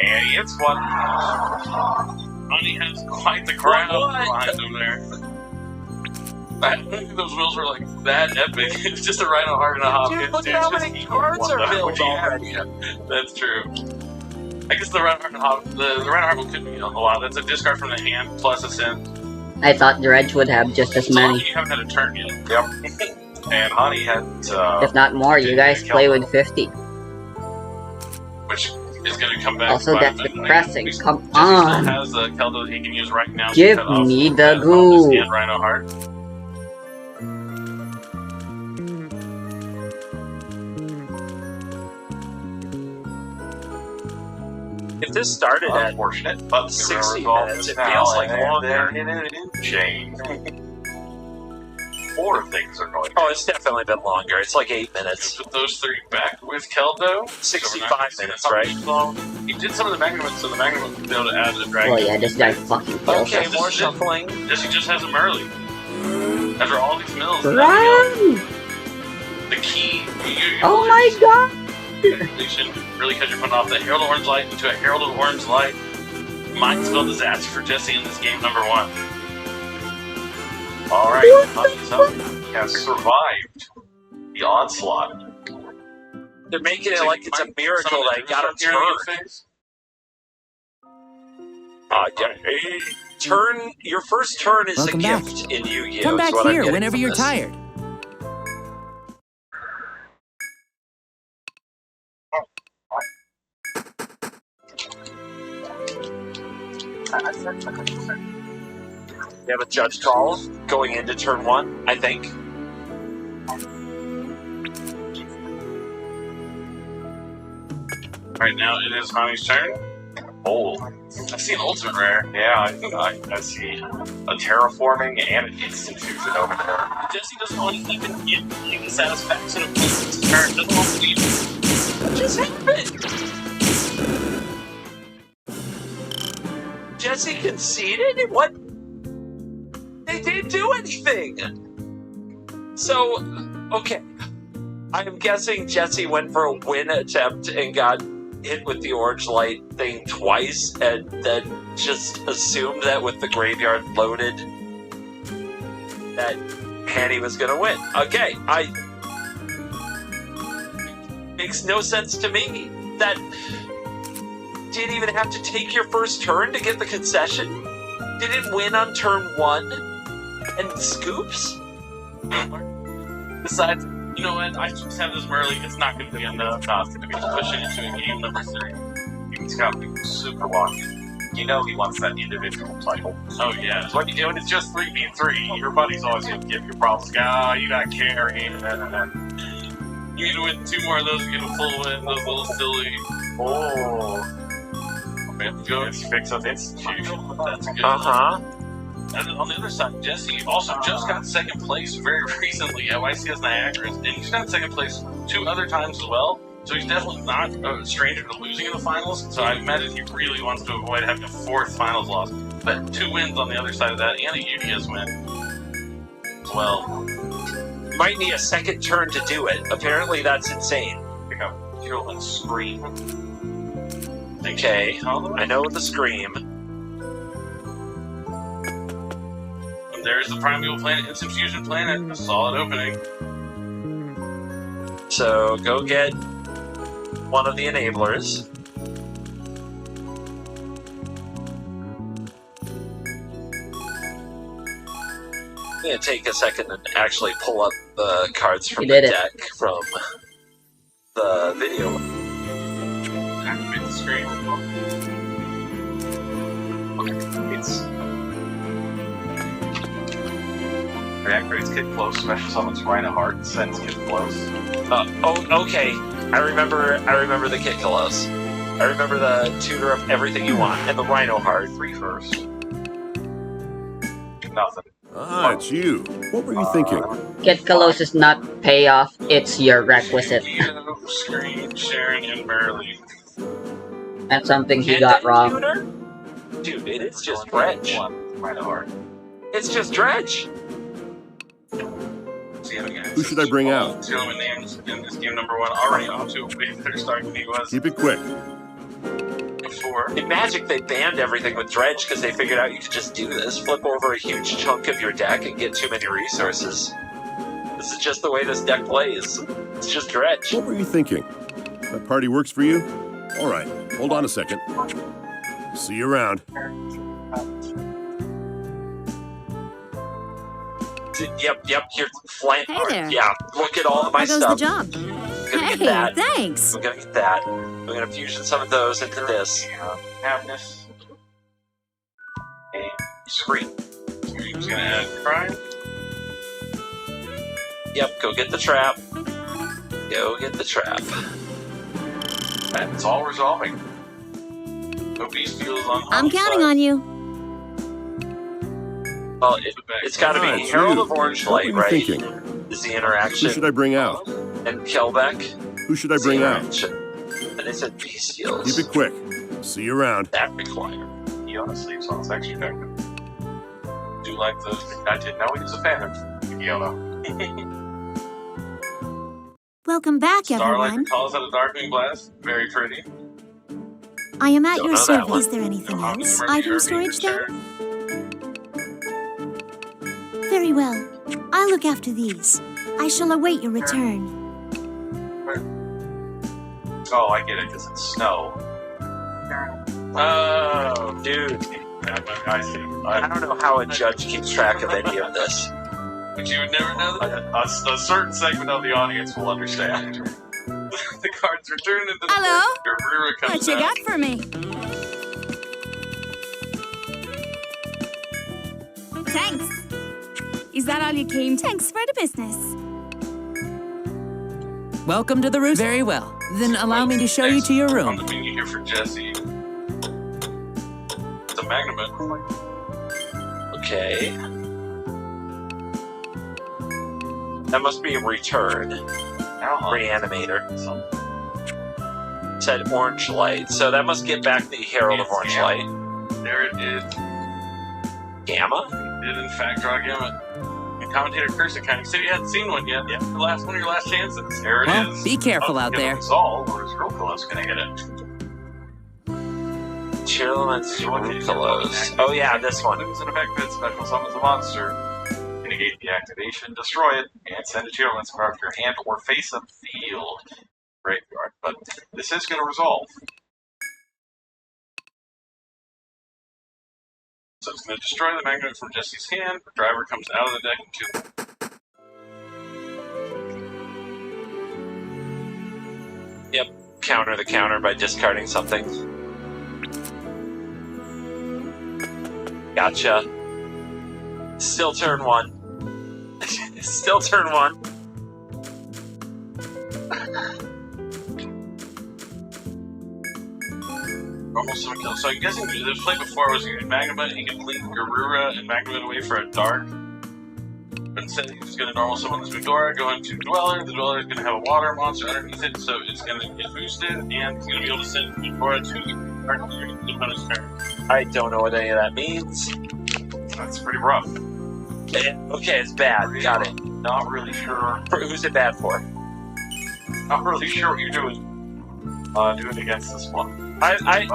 And he hits one. Honey has quite the crowd What? behind him there. I don't think those wheels were like that epic. It's just a Rhino Heart and a Hop. Dude, It's look at how just many equal cards one, are though. built already. That's true. I guess the Rhino Heart and Hop, the Rhino Heart could be a lot. That's a discard from the hand plus a send. I thought Dredge would have just as So long as many. you haven't had a turn yet. Yep. And Honey had, If not more, you guys play with 50. Which is going to come back. Also, by that's the- depressing. Jesse Come still on. has the Keldo that he can use right now. Give to cut off me the that goo. opponent's hand Rhino Heart. If this started at unfortunate, but 60 resolve minutes, this it now, feels like and longer. they're in a new chain. 4 before things are going. Oh, it's definitely been longer. It's like 8 minutes. Put those 3 back with Keldo. 65 minutes, right? He did some of the Magnum, so the Magnum will be able to add a dragon. Well, yeah, this guy fucking kills Okay, us. more shuffling. Jesse just has him early. After all these mills, Run! the key. Oh my god! Station really because you're putting off the Herald of Orange Light into a Herald of Orange Light. Might spell disaster for Jesse in this game number 1. Alright, Honey's has survived the onslaught. They're making it like it's a miracle that I got a turn. Your first turn is Welcome a back. gift in Yu-Gi-Oh! Come is back what I'm here getting whenever from you're this. tired. You have a judge call going into turn 1, I think. Right now, it is Hani's turn. Oh, I see an ultimate rare. yeah, I see a terraforming and an instant fusion over there. Jesse doesn't want to even get the satisfaction of playing his turn. Doesn't want to leave. What just happened? Jesse conceded? What? They didn't do anything! So, okay. I'm guessing Jesse went for a win attempt and got hit with the orange light thing twice and then just assumed that with the graveyard loaded that Hanny was gonna win. Okay, makes no sense to me. That didn't even have to take your first turn to get the concession? Didn't win on turn 1? And scoops? Besides, you know what? I just have this early. It's not going to be enough. Not going to be pushing into a game number 3. He's got to be super lucky. You know he wants that individual title. Oh yeah. When you do it, it's just 3v3. Your buddy's always going to give you problems. Ah, you got carry. You need to win 2 more of those to get a full win. Those little silly. Oh. We have to go Let's fix up institution. That's a good Uh-huh. And then on the other side, Jesse also just got 2nd place very recently at YCS Niagara, and he's got 2nd place 2 other times as well. So he's definitely not a stranger to losing in the finals. So I imagine he really wants to avoid having a 4th finals loss. But 2 wins on the other side of that, and a UDS win as well. Might need a second turn to do it. Apparently that's insane. Pick up Hero and Scream. Okay, I know the Scream. And there's the Primeval Planet, Instant Fusion Planet. A solid opening. So go get one of the enablers. I'm gonna take a second and actually pull up the cards from the deck from the video. Activate the screen. It's reactivates Kid Close, special summons Rhino Heart, and sends Kid Close. Okay. I remember the Kid Close. I remember the tutor of everything you want and the Rhino Heart. 3 first. Nothing. Ah, it's you. What were you thinking? Kid Kalos is not payoff, it's your requisite. Screen, Sharon, and Merrily. That's something he got wrong. Tutor? Dude, it is just Dredge. Rhino Heart. It's just Dredge. Who should I bring out? 2 element names in this game number 1 already off to a way better start than he was Keep it quick. before. In Magic, they banned everything with Dredge because they figured out you could just do this. Flip over a huge chunk of your deck and get too many resources. This is just the way this deck plays. It's just Dredge. What were you thinking? That party works for you? All right, hold on a second. See you around. Yep, here's flank. Hey there. Yeah, look at all of my How goes stuff. the job? I'm gonna Hey, get that. thanks. I'm gonna get that. I'm gonna fusion some of those into this. Happiness. A screen. He's gonna add Prime. Yep, go get the trap. Go get the trap. And it's all resolving. No beast deals on. I'm counting on you. Well, it's got to be Alright, Herald you. of Orange What Light, were you right? thinking? Is the Who interaction. should I bring out? And Kelbeck. Who should I is the bring out? interaction. And it said bestials. Keep it quick. See you around. That require. He honestly sounds actually effective. Do like the. I didn't know he was a fan of Fiona. Welcome back, Starlight everyone. calls out a darkening blast. Very pretty. I am at Don't your know that service. one. Is there anything Omni else? Murphy Item Irving storage there? return. Very well. I'll look after these. I shall await your return. Oh, I get it, because it's snow. Oh, dude. I see. I don't know how a judge keeps track of any of this. But you would never know that. A certain segment of the audience will understand. The cards return into the Hello? deck. Your Rura comes What you out. got for me? Thanks. Is that all you came? Thanks for the business. Welcome to the roost. Very well. Then allow me to show you to your On room. the menu here for Jesse. It's a Magnum. Okay. That must be a return. Reanimator. Said orange light. So that must get back the Herald of Orange Light. There it is. Gamma? Did in fact draw Gamma. And commentator Cursor kind of said you hadn't seen one yet. Yeah. The last one of your last chances. There it Well, is. be careful out there. Resolve, or is Rokolos gonna get it? Chillman's Rucolos. Oh yeah, this one. Moves in effect that special summons a monster. Negate the activation, destroy it, and send a Chillman's card to your hand or face up field. Graveyard. But this is gonna resolve. So it's going to destroy the magnet from Jesse's hand. The driver comes out of the deck into. Yep. Counter the counter by discarding something. Gotcha. Still turn one. Still turn one. Almost so kill. So I'm guessing the play before was he could Magnum, he could blink Garura and Magnum away for a dark. But instead he's going to normal summon this Medora, go into Dweller. The Dweller is going to have a water monster underneath it, so it's going to get boosted, and he's going to be able to send Medora to the opponent's turn. I don't know what any of that means. That's pretty rough. Okay, it's bad. Got it. Not really sure. Who's it bad for? Not really sure what you're doing. Doing against this one. I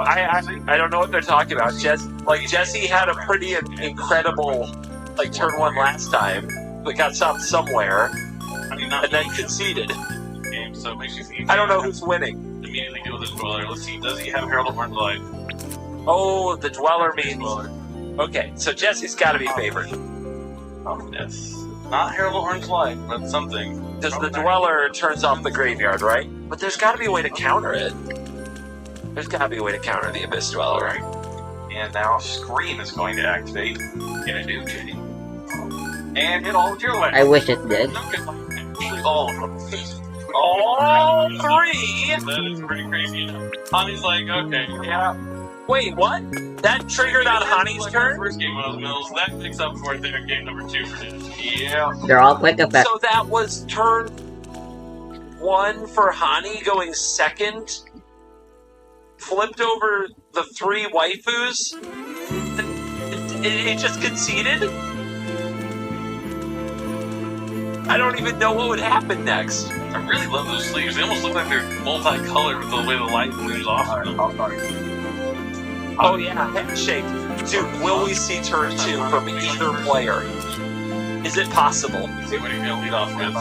don't know what they're talking about. Jesse had a pretty incredible turn one last time, but got stopped somewhere, and then conceded. Game, so it makes you think I don't know who's winning. Immediately deal with the Dweller. Let's see, does he have Herald of Orange Light? Oh, the Dweller means. Okay, so Jesse's got to be favored. Oh, yes. Not Herald of Orange Light, but something. Because the Dweller turns off the graveyard, right? But there's got to be a way to counter it. There's got to be a way to counter the Abyss Dweller, right? And now Scream is going to activate in a new Jenny. And hit all of your legs. I wish it did. Actually, all of them. All three? That is pretty crazy. Honey's like, okay, yeah. Wait, what? That triggered on Honey's turn? First game on those mills, that picks up for their game number 2 for him. Yeah. They're all quick effect. So that was turn one for Hani going second. Flipped over the three waifus. It just conceded? I don't even know what would happen next. I really love those sleeves. They almost look like they're multicolored with the way the light moves off of them. Oh yeah, handshake. Dude, will we see turn two from either player? Is it possible? Let's see what he's going to lead off with.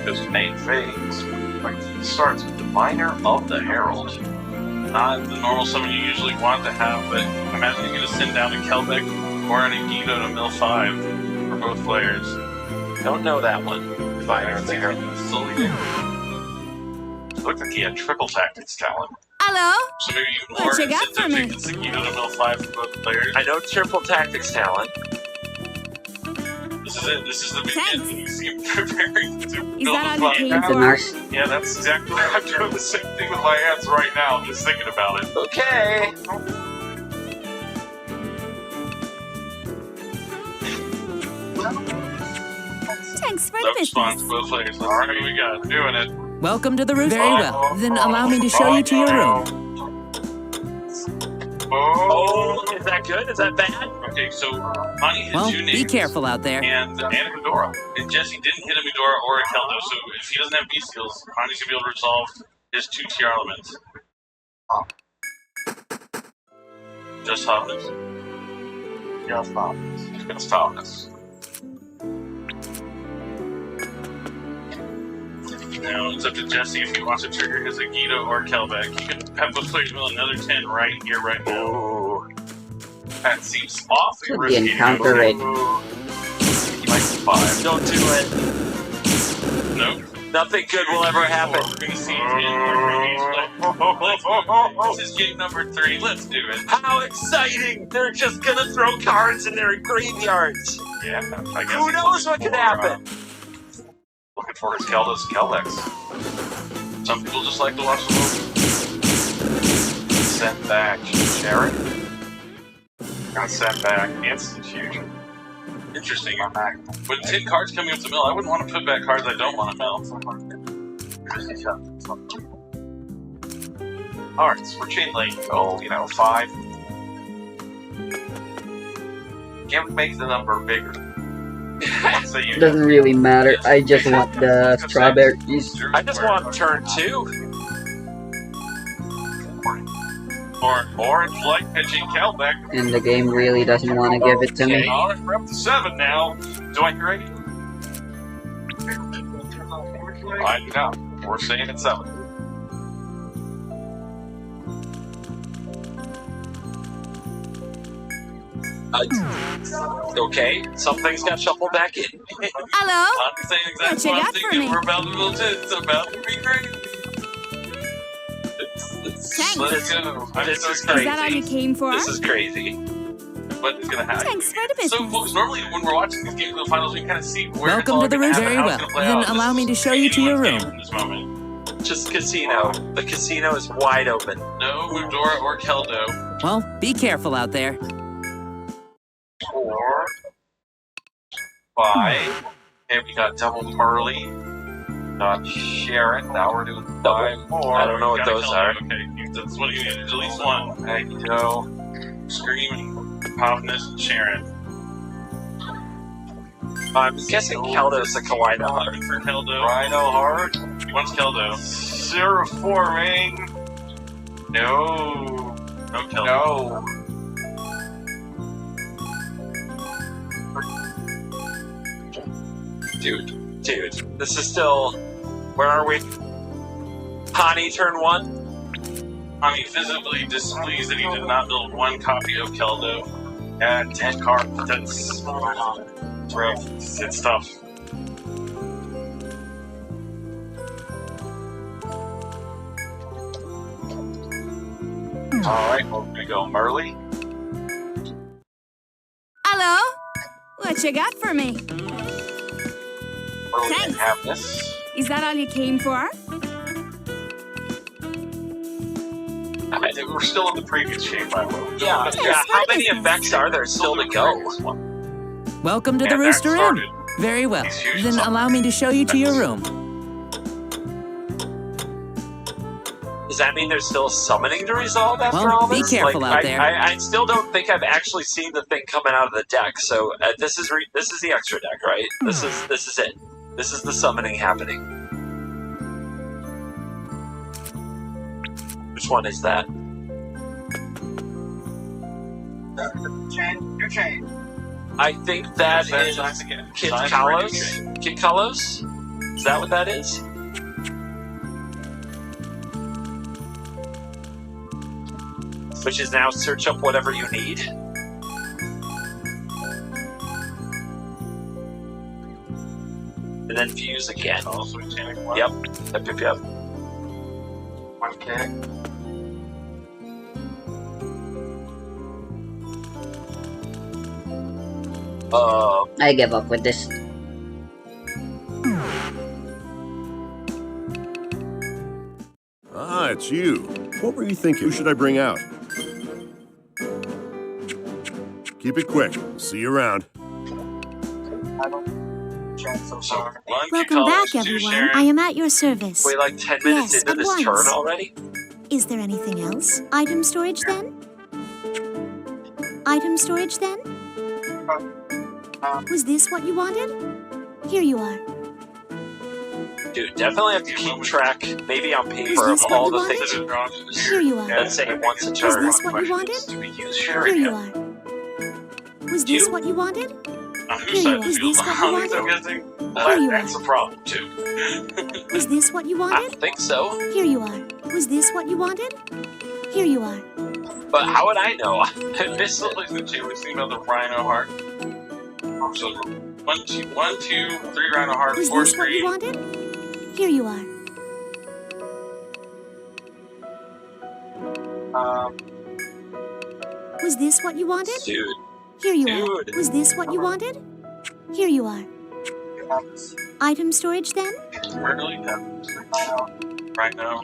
His main phase starts with the Minor of the Herald. Not the normal summon you usually want to have, but imagine you're going to send down a Kelbeck or an Agido to mill 5 for both players. Don't know that one. Minor of the Herald. It looked like he had triple tactics talent. Hello? So maybe even more. What you got for me? It's Agido to mill 5 for both players. I know triple tactics talent. This is it. This is the big Thanks. hit. You see him preparing to build Is that the all you came The for? nurse. Yeah, that's exactly what I'm doing the same thing with my hands right now, just thinking about it. Okay. Thanks for No the response, business. both players. All right, we got it. Doing it. Welcome to the rooster. Very well. Then allow me to show you to your room. Oh, is that good? Is that bad? Okay, so Honey hit Well, two be names. careful out there. And a Medora. And Jesse didn't hit a Medora or a Keldo, so if he doesn't have B-Skills, Honey's gonna be able to resolve his 2 TR elements. Just toughness. Just toughness. Just toughness. Now it's up to Jesse if he wants to trigger his Agito or Kelbeck. He could have both players mill another 10 right here, right now. Ooh. That seems awfully Could be risky. encounter rate. He might survive. Don't do it. Nope. Nothing good will ever happen. We're gonna see This is game number 3. Let's do it. How exciting! They're just gonna throw cards in their graveyards. Yeah, I guess. Who knows what could happen? Looking for his Keldos and Keldex. Some people just like to watch the movie. Send back Sharon. Gonna send back Instant Fusion. Interesting. With 10 cards coming up to mill, I wouldn't want to put back cards I don't want to mill. Alright, so we're chain link goal, 5. Can we make the number bigger? So you Doesn't really matter. I just want the strawberries. I just want turn 2. Or orange light pitching Kelbeck. And the game really doesn't want to give it to me. Alright, we're up to 7 now. Do I hear 8? I do not. We're saying it's 7. Okay, something's got shuffled back in. Hello? I'm saying What exactly you what I'm got for thinking. me? We're about to mill 10. It's about to be great. Thanks. Let's go. This is Is that all you crazy. came for? This is crazy. What is going to happen? Thanks for the So, business. folks, normally when we're watching these games in the finals, we can kind of see where it's Welcome all to the gonna roost. happen, Very how well. it's gonna play Then out. allow This me to is show you to your anyone's room. game in this moment. Just casino. The casino is wide open. No Mudora or Keldo. Well, be careful out there. 4, 5. Okay, we got double Pearly. Got Sharon. Now we're doing 5 more. I don't know what Gotta those Keldo. are. Okay, that's what you need. There's at least one. There you go. Scream, Popness, and Sharon. I'm guessing Keldo's the Kawaii Heart. Looking for Keldo. Rhino Heart. One's Keldo. 0-4 ring. No. No Keldo. No. Dude, this is still. Where are we? Hani, turn 1. I mean, visibly displeased that he did not build one copy of Keldo. And 10 cards. That's rough. It's tough. Alright, well, we're gonna go Merly. Hello? What you got for me? Merly Thanks. can have this. Is that all you came for? I think we're still in the previous shape, by the way. Yeah, how many effects are there still to go? Welcome to the And that Rooster Inn. started. Very well. These huge Then songs. allow me to show you to your room. Does that mean there's still summoning to resolve after Well, all be this? careful out I, there. I still don't think I've actually seen the thing coming out of the deck. So this is the extra deck, right? This is it. This is the summoning happening. Which one is that? Your chain. I think that is Signs again. Kid Signs Kalos. ready. Kid Kalos? Is that what that is? Which is now search up whatever you need. And then fuse again. Also, Titanic one. Yep. Yep. 1K. I give up with this. Ah, it's you. What were you thinking? Who should I bring out? Keep it quick. See you around. So sorry. One Welcome Kitalos, back, two everyone. Sharon. I am at your service. We're like 10 minutes Yes, into at this once. turn already? Is there anything else? Item storage then? Item storage then? Was this what you wanted? Here you are. Dude, definitely have to keep track, maybe on paper, Is of this all what the you things wanted? Here you are. that say once a Was turn. this what you wanted? Do we use Here Sharon you yet? are. Was this what you wanted? On Here whose you side are. of Was the field? this what you I'm wanted? guessing. Here you That's are. a problem, too. Was this what you I wanted? think so. Here you are. Was this what you wanted? Here you are. But how would I know? This looks like the two. Let's think about the Rhino Heart. So, 1, 2, 1, 2, 3 Rhino Heart, Was 4 this what you screen. wanted? Here you are. Was this what you wanted? Dude. Here you are. Dude. Was this what you wanted? Here you are. Item storage then? Really? Rhino.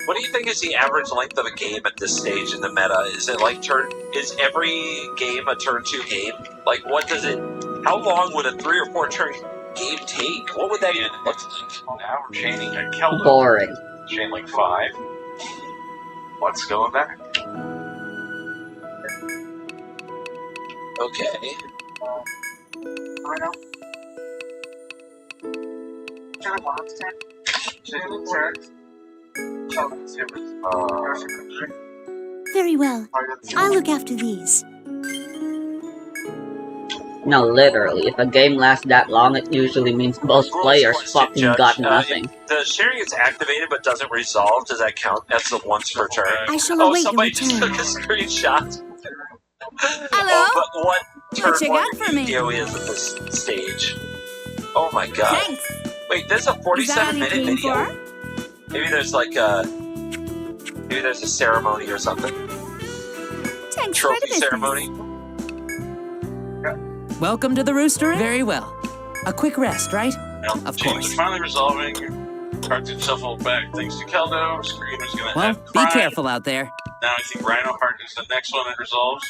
What do you think is the average length of a game at this stage in the meta? Is it like is every game a turn 2 game? Like what does it, how long would a 3 or 4 turn game take? What would that even look like? Now we're chaining a Keldo. Boring. Chain like 5. What's going back? Okay. Very well. I'll look after these. No, literally, if a game lasts that long, it usually means both players fucking got nothing. If the sharing is activated but doesn't resolve, does that count? That's the once per turn. I shall Oh, await your somebody just return. took a screenshot. Hello? Oh, but what turn What you got for me? video is at this stage? Oh my god. Thanks. Wait, there's a Is that all 47-minute you came video? for? Maybe there's like a... Maybe there's a ceremony or something. Thanks for the Trophy business. ceremony. Welcome to the Rooster Inn. Very well. A quick rest, right? Of James course. is finally resolving. Cartoon shuffle back thanks to Keldo. Screamer's gonna Well, have be Pride. careful out there. Now I think Rhino Heart is the next one that resolves.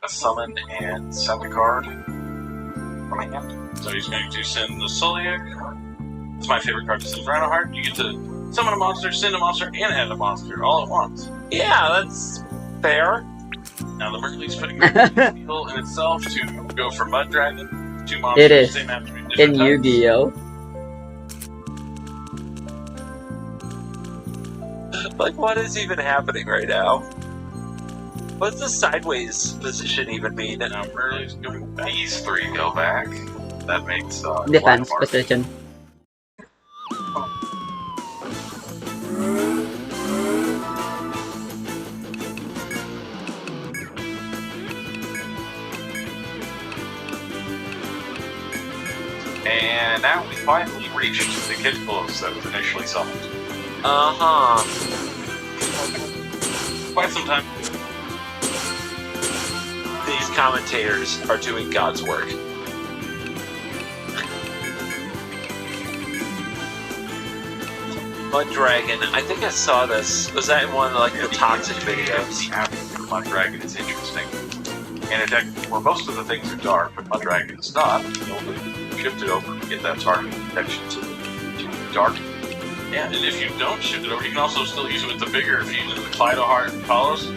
A summon and send a card from my hand. So he's going to send the Soliac. It's my favorite card to send Rhino Heart. You get to summon a monster, send a monster, and add a monster all at once. Yeah, that's fair. Now the Mercury's putting the deal in itself to go for Mud Dragon. 2 monsters, It is. same attribute, In different types. Yu-Gi-Oh! Like, what is even happening right now? What's the sideways position even mean? Now Mercury's going back. These 3 go back. That makes Defense Blackmark. position. And now we finally reach the kid close that was initially summoned. Uh-huh. Quite some time. These commentators are doing God's work. Mud Dragon, I think I saw this. Was that in one of like the toxic videos? The Mud Dragon is interesting. In a deck where most of the things are dark, but Mud Dragon is not, you'll shift it over to get that target protection to the dark. Yeah, and if you don't shift it over, you can also still use it with the bigger fusion, the Kaleido Heart and Talos.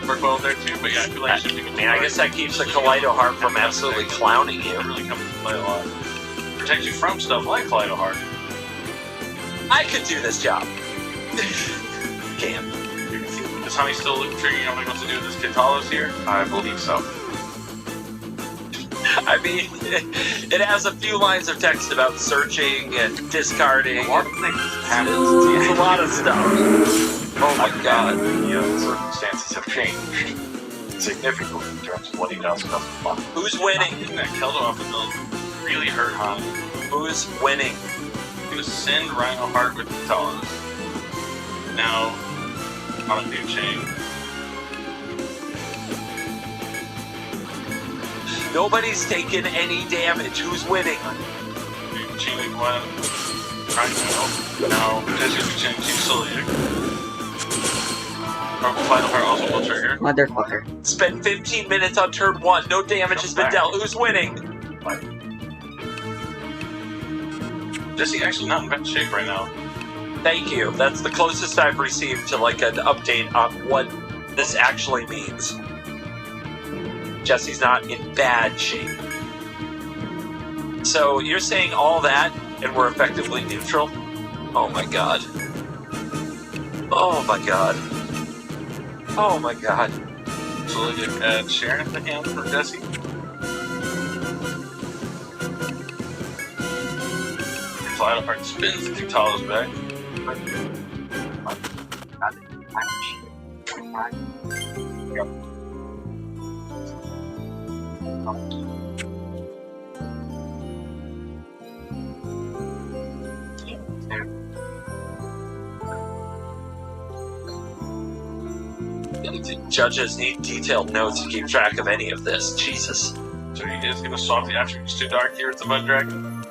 Work well there too, but yeah, I feel like shifting it I mean, I guess that keeps the Kaleido Heart from absolutely clowning you. It really comes into play a lot. Protects you from stuff like Kaleido Heart. I could do this job. Can't. Is Honey still figuring out what to do with this kid Talos here? I believe so. I mean, it has a few lines of text about searching and discarding. A lot of things happen. It's a lot of stuff. Oh my god. The circumstances have changed significantly in terms of what he does with fun. Who's winning? Getting that Keldo off the build really hurt Honey. Who's winning? I'm gonna send Rhino Heart with Talos. Now, on a new chain. Nobody's taking any damage. Who's winning? New chaining one. Rhino. Now, potentially chain 2 Soliac. Final Heart also will trigger. Motherfucker. Spend 15 minutes on turn 1. No damage has been dealt. Who's winning? Jesse actually not in bad shape right now. Thank you. That's the closest I've received to like an update on what this actually means. Jesse's not in bad shape. So you're saying all that and we're effectively neutral? Oh my god. Oh my god. Oh my god. So look at Sharon at the hand for Jesse. Flyhard spins the Talos back. The judges need detailed notes to keep track of any of this. Jesus. So he is going to swap the attributes to Dark here at the Mud Dragon.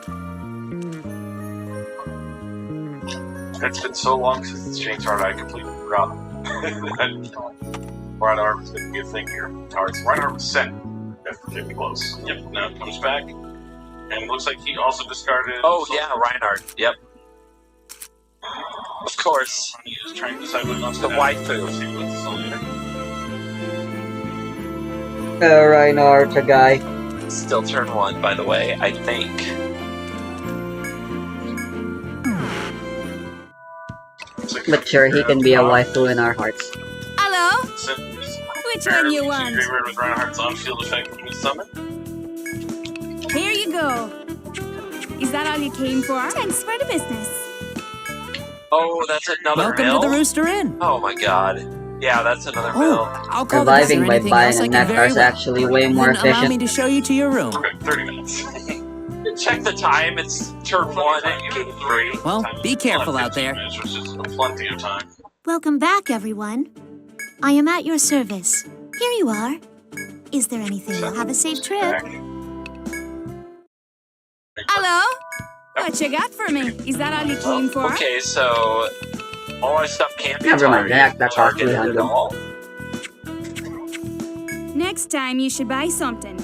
It's been so long since this Chainsaw I completely forgot. Right arm is going to be a thing here. Target's right arm is set. That's getting close. Yep, now it comes back. And looks like he also discarded... Oh, yeah, Reinhardt. Yep. Of course. He is trying to decide what he wants The to waifu. see what's the leader. Reinhardt, a guy. Still turn 1, by the way, I think. But sure, he can be a waifu in our hearts. Hello? Which one you want? Graveyard with Reinhardt's on-field effect from his summon. Here you go. Is that all you came for? Thanks for the business. Oh, that's another Welcome mill? to the Rooster Inn. Oh my god. Yeah, that's another Oh, mill. I'll call the Surviving by anything buying else a I can very nectar is well. actually way more Then allow me efficient. to show you to your room. Okay, 30 minutes. Check the time, it's turn 1 and game 3. Well, be careful out there. Minutes, which is plenty of time. Welcome back, everyone. I am at your service. Here you are. Is there anything else? Have a safe trip. Hello? What you got for me? Is that all you came for? Okay, so all our stuff can't be Never mind, targeted, that's targeted all at all. Next time you should buy something.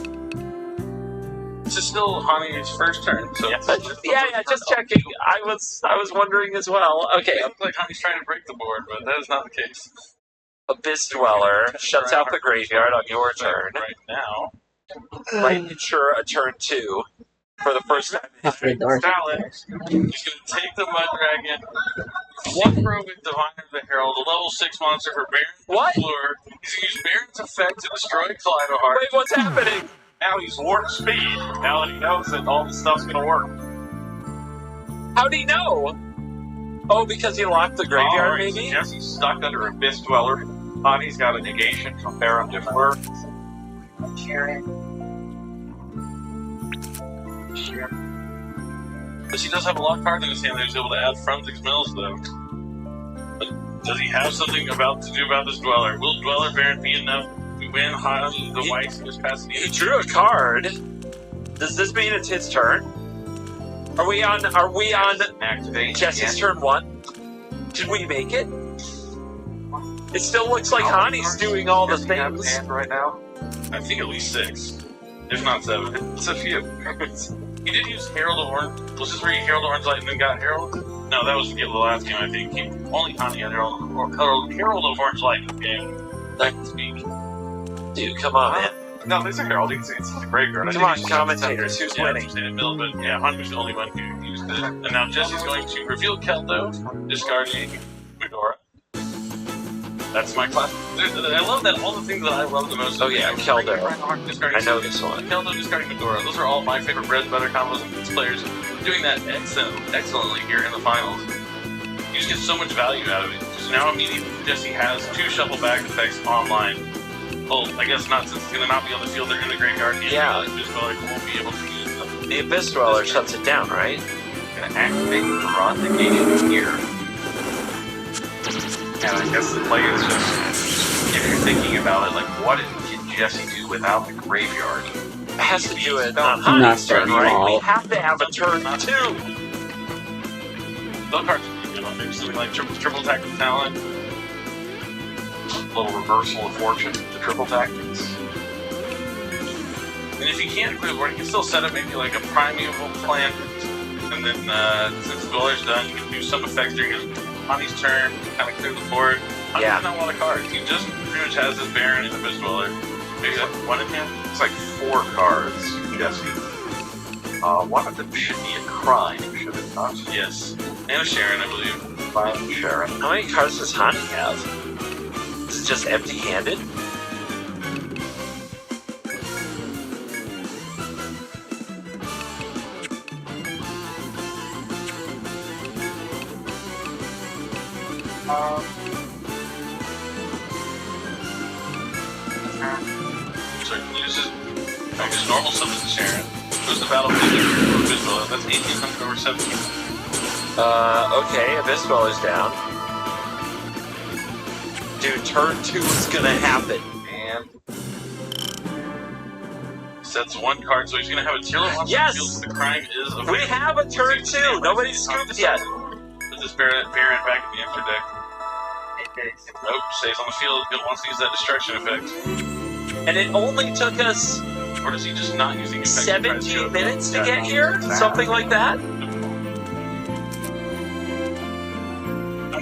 This is still Hani's first turn, so... Yeah, just checking. I was wondering as well. Okay, It looks like Hani's trying to break the board, but that is not the case. Abyss Dweller shuts out the graveyard on your turn. Right now... Might ensure a turn 2 for the first time in history. Stalin, he's going to take the Mud Dragon, one rogue with Diviner the Herald, a level 6 monster for Baron's What? Lure. He's going to use Baron's effect to destroy Kaleidoheart. Wait, what's happening? Now he's warp speed. Now that he knows that all this stuff's going to work. How'd he know? Oh, because he locked the graveyard, Alright, maybe? so Jesse's stuck under Abyss Dweller. Hani's got a negation from Baron de Fleur. But he does have a lock card in his hand that he's able to add from 6 mills, though. But does he have something to do about this Dweller? Will Dweller Baron be enough to win Hani the Weiss in his capacity? He drew a card. Does this mean it's his turn? Are we on Activate Jesse's again. turn 1? Did we make it? It still looks like Hani's doing all the Does he have things. his hand right now? I think at least 6. If not 7. It's a few. He did use Herald of Orange. Was this where he Herald of Orange Light and then got Herald? No, that was the last game, I think. Only Hani had Herald of Orange Light in the game. I can speak. Dude, come on, man. No, there's a Herald. It's a graveyard. Come on, commentators, who's winning? Middle, but yeah, Hani was the only one who used it. And now Jesse's going to reveal Keldo, discarding Medora. That's my class. I love that all the things that I love the most. Oh yeah, Keldo. Discarding I know this one. Keldo discarding Medora. Those are all my favorite bread and butter combos, and these players doing that excellently here in the finals. You just get so much value out of it. Because now immediately Jesse has 2 shuffle back effects online. Well, I guess not, since it's going to not be on the field, they're in the graveyard. Yeah. Abyss Dweller won't be able to use them. The Abyss Dweller shuts it down, right? Gonna activate the Rod negation here. And I guess the play is just, if you're thinking about it, like, what can Jesse do without the graveyard? It has to do it on Not Hani's turn, turn right? We all. have to have a turn 2. Those cards would be good on there. Something like triple attack with talent. A little reversal of fortune, the triple tactics. And if you can't equip board, you can still set up maybe like a primeval plant. And then since the dweller's done, you can do some effects during Hani's turn, kind of clear the board. Hani doesn't have a lot of cards. He just pretty much has his Baron and the Abyss Dweller. Maybe like one in hand. It's like 4 cards, Jesse. One of them should be a crime, should it not? Yes. And a Sharon, I believe. Fine, Sharon. How many cards does Hani have? Is it just empty-handed? So he uses normal summons to Sharon. Goes to battlefield for Abyss Dweller. That's 1800 over 17. Okay, Abyss Dweller's down. Dude, turn 2 is gonna happen. And sets 1 card, so he's gonna have a tier level monster Yes! field, so the crime is available. We have a turn 2! Nobody's scooped yet. Put this Baron back in the extra deck. Nope, stays on the field. He wants to use that destruction effect. And it only took us Or does he just not using effect? 17 minutes to get here? Something like that? But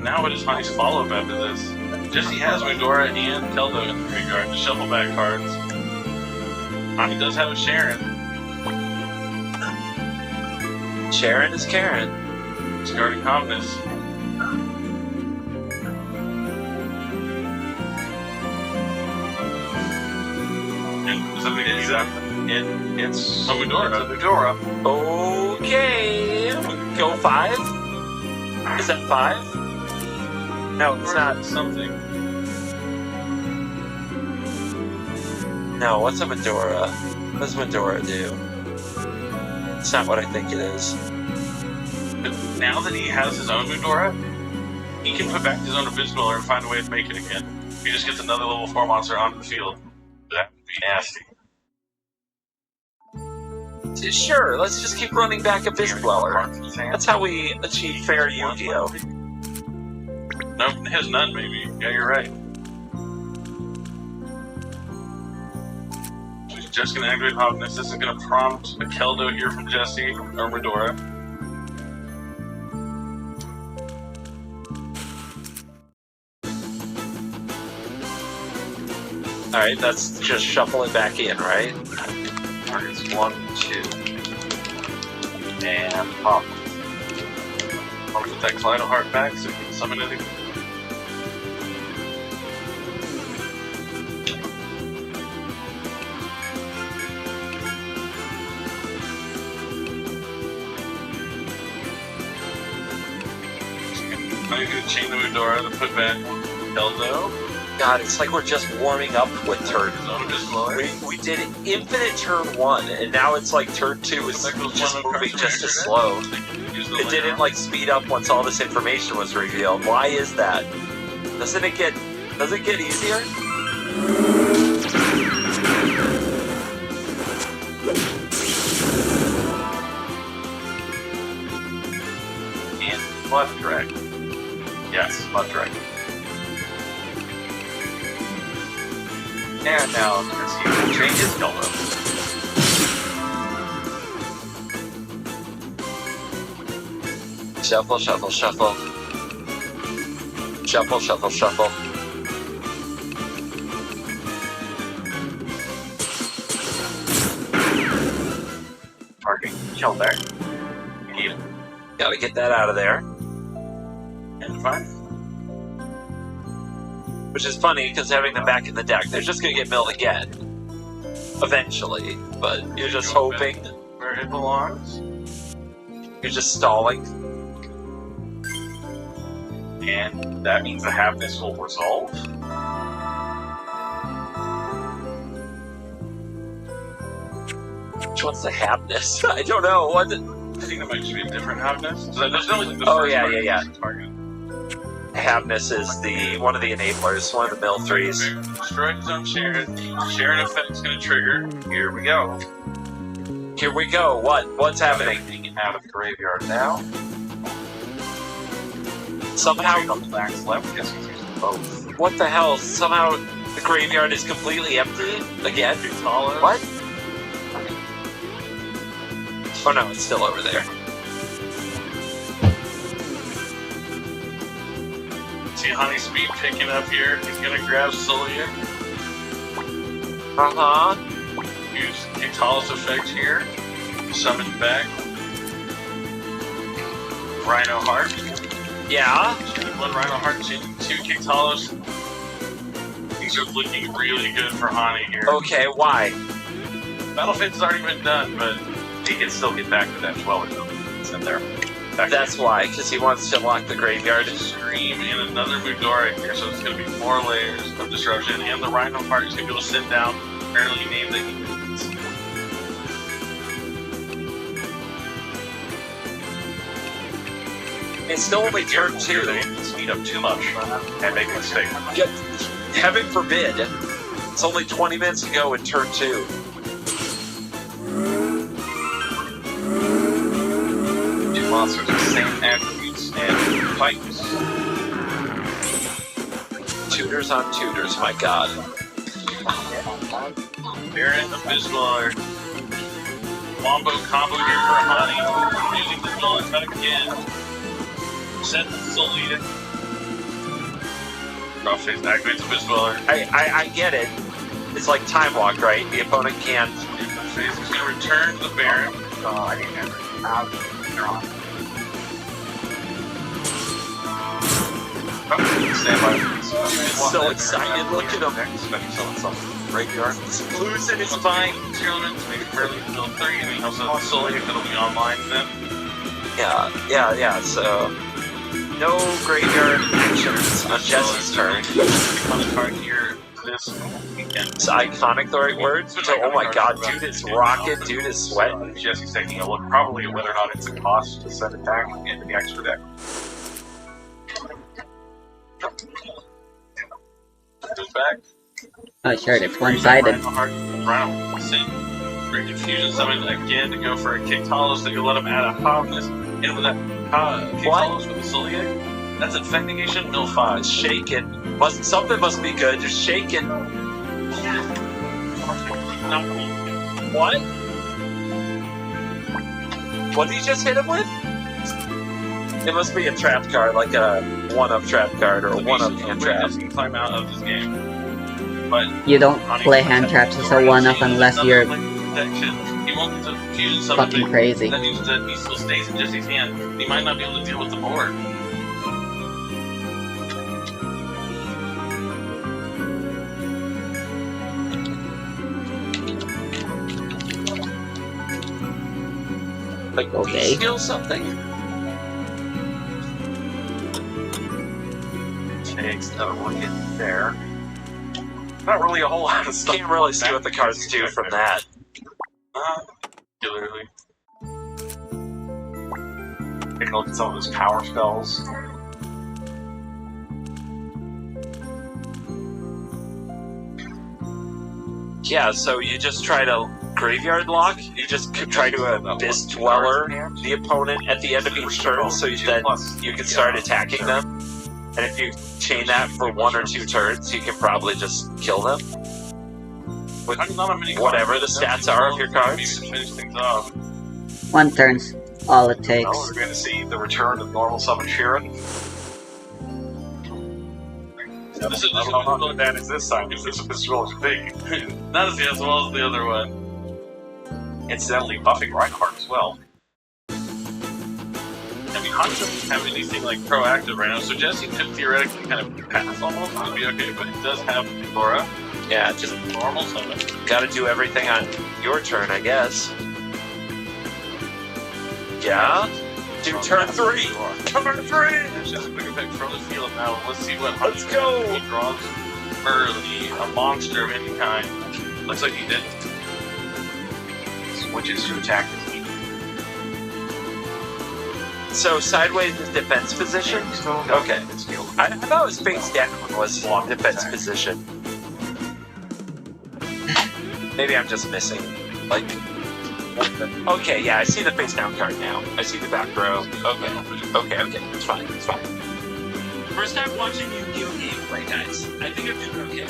now what is Hani's follow-up after this? Jesse has Medora and Keldo in the graveyard to shuffle back cards. Hani does have a Sharon. Sharon is Karen. Discarding Calmness. And is that the it's Medora. It's a Medora. Okay. Go 5? Is that 5? No, it's not. Something. No, what's a Medora? What does Medora do? It's not what I think it is. But now that he has his own Medora, he can put back his own Abyss Dweller and find a way to make it again. He just gets another level 4 monster onto the field. That would be nasty. Sure, let's just keep running back Abyss Dweller. That's how we achieve fair Yu-Gi-Oh! Nope, his none maybe. Yeah, you're right. So he's just gonna activate Hotness. This is gonna prompt a Keldo here from Jesse, or Medora. Alright, that's just shuffle it back in, right? Targets 1, 2. And pop. I'll put that Kaleido Heart back so you can summon it again. Now you're gonna chain the Medora to put back Keldo. God, it's like we're just warming up with turn. We did infinite turn 1, and now it's like turn 2 is just moving just as slow. It didn't like speed up once all this information was revealed. Why is that? Does it get easier? And left drag. Yes, left drag. And now let's see if we change his Keldo. Shuffle, shuffle, shuffle. Shuffle, shuffle, shuffle. Targeting Kelder. Need it. Gotta get that out of there. And fine. Which is funny, because having them back in the deck, they're just gonna get milled again. Eventually. But you're just hoping. Where it belongs. You're just stalling. And that means the Havness will resolve. Which one's the Havness? I don't know. What? I think that might just be a different Havness. There's only the Oh, first yeah, target. yeah, yeah. Target. Havness is one of the enablers, one of the mill threes. Destroy his own Sharon. Sharon effect's gonna trigger. Here we go. Here we go. What's happening? Everything out of the graveyard now. Somehow, On the back's left, guess he's using both. what the hell? Somehow, The graveyard is completely empty again. Kigtalos. What? Oh no, it's still over there. See Honey Speed picking up here. He's gonna grab Solia. Use Kigtalos effect here. Summon back. Rhino Heart. Yeah. One Rhino Heart, two Kigtalos. Things are looking really good for Hani here. Okay, why? Battle Fate's already been done, but he can still get back to that dwelling. It's in there. That's why, because he wants to lock the graveyard. Scream and another Mudora here, so it's going to be 4 layers of disruption, and the Rhino Heart is going to be able to sit down, apparently named that he needs. It's still only turn 2. They speed up too much and make a mistake. Heaven forbid. It's only 20 minutes to go in turn 2. Two monsters with the same attributes and fights. Tutors on tutors, my god. Baron Abysmal. Wombo combo here for Hani. Using the dual attack again. Set Solia. Cross phase activates Abysmal. I get it. It's like Time Walk, right? The opponent can't. Phase is going to return to the Baron. I didn't have it. They're on. Stand by. So excited, look at him. Graveyard. He's losing his mind. Elements, maybe early until 3, and he also has Solia that'll be online then. Yeah, so no graveyard actions on Jesse's turn. Iconic card here this weekend. Is iconic the right word? So, oh my god, dude is rocking, dude is sweating. Jesse's taking a look probably at whether or not it's a cost to send it back into the extra deck. Goes back. Oh, sure, it's one-sided. Rhino, Great Confusion Summon again to go for a Kigtalos that you let him add a Hobness. And with that Kigtalos with the Solia, that's Effect Negation, mill 5. It's shaking. Something must be good. You're shaking. What? What did you just hit him with? It must be a trap card, like a one-up trap card or a one-up hand trap. You can climb out of this game. But You don't play hand traps as a one-up unless you're he won't get to fusion summon, fucking but crazy. that means that he still stays in Jesse's hand. He might not be able to deal with the board. Like, Okay. steal something? Takes another look in there. Not really a whole lot of stuff. Can't really see what the cards do from that. Particularly. Take a look at some of his power spells. Yeah, so you just try to graveyard lock? You just try to Abyss Dweller the opponent at the end of each turn so that you can start attacking them? And if you chain that for 1 or 2 turns, you can probably just kill them. With whatever the stats are of your cards. Finish things off. 1 turn's all it takes. Well, we're going to see the return of normal summon Sheeran. This is I don't know how good that is this time, because this is really big. not as well as the other one. Incidentally, buffing Reinhardt as well. I mean, Hunter doesn't have anything like proactive right now, so Jesse could theoretically kind of pass almost and be okay, but he does have Laura. Yeah, just Normal summon. gotta do everything on your turn, I guess. Yeah? Do turn 3! Turn 3! There's just a quick effect from the field now. Let's see what Let's go! He draws early, a monster of any kind. Looks like he did. Switches to attack the team. So sideways is defense position? Okay. I thought it was face down was defense position. Maybe I'm just missing, like... Okay, yeah, I see the face down card now. I see the back row. Okay, it's fine, it's fine. First time watching Yu-Gi-Oh! Gameplay, guys. I think I'm doing okay.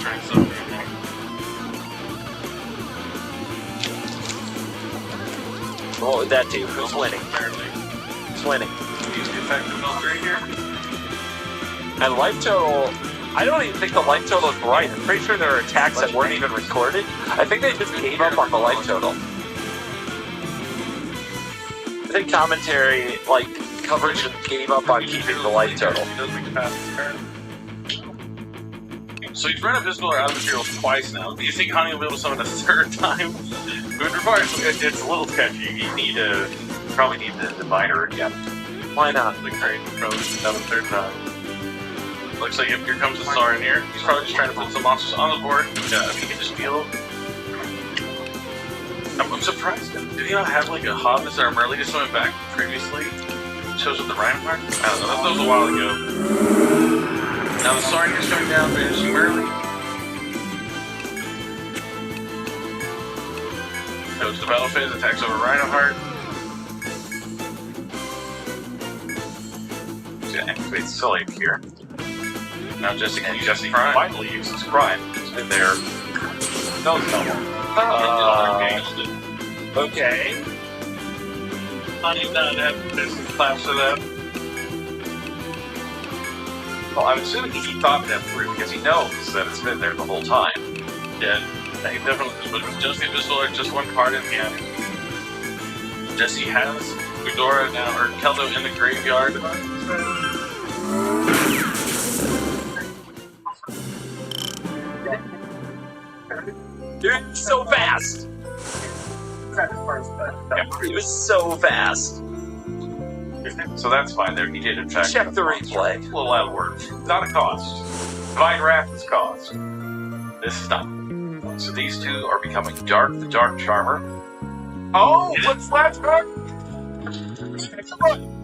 trying something right now. What would that do? Who's winning? Who's winning? Use the effective build right here. And life total, I don't even think the life total is right. I'm pretty sure there are attacks that weren't even recorded. I think they just gave up on the life total. I think commentary, like, coverage just gave up on keeping the life total. So you've run a physical or out of materials twice now. Do you think Honey will be able to summon a third time? It would require, it's a little sketchy. You need to, probably need the diviner again. Why not? The great probably another third time. Looks like here comes the Saranir. He's probably just trying to put some monsters on the board. Yeah, if he can just deal. I'm surprised. Did he not have like a Hobbit or a Merly just went back previously? Shows up the Reinhardt? I don't know, that was a while ago. Now the Saranir's going down, banishing Merly. Goes to battle phase, attacks over Reinhardt. He's gonna activate Cillian here. Now Jesse can And use Jesse Prime. finally uses Prime. It's been there. No, Okay. Honey not have business class for that. Well, I'm assuming he thought that through because he knows that it's been there the whole time. Yeah, he definitely is, but with Jesse Pistol are just one card in hand. Jesse has Eudora now, or Keldo in the graveyard. Dude, so fast! He was so fast. So that's fine there. He did in fact. Check the replay. A little out of work. Not a cost. Divine Wrath is cost. This is not. So these two are becoming Dark, the Dark Charmer. Oh, what's that?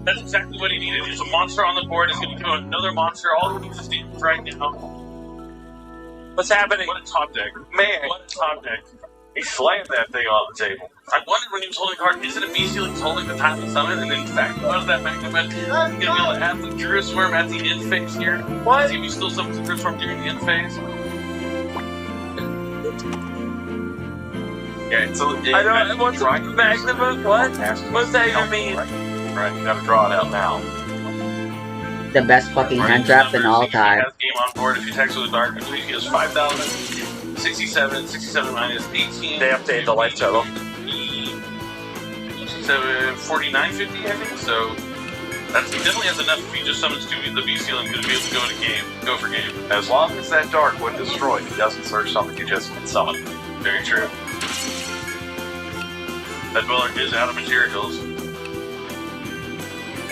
That's exactly what he needed. There's a monster on the board. He's going to kill another monster. All he needs is damage right now. What's happening? What a top deck. Man. What a top deck. He slammed that thing on the table. I wondered when he was holding card, is it a bestial he's holding the time to summon? And in fact, it was that Magnum He's going to be able to add the Druid Swarm at the end phase here. What? See if he still summons the Druid Swarm during the end phase. Yeah, so I don't. What's Magnum? What? What's that even mean? Right, you gotta draw it out now. The best fucking hand trap in all time. He has game on board. If he attacks with a dark, I believe he has 5,000. 67, 67 minus 18. They updated the life total. 67, 49.50, I think. So that's, he definitely has enough if he just summons two the bestial and going to be able to go for game. As long as that dark when destroyed, he doesn't search something you just can summon. Very true. That dweller is out of materials.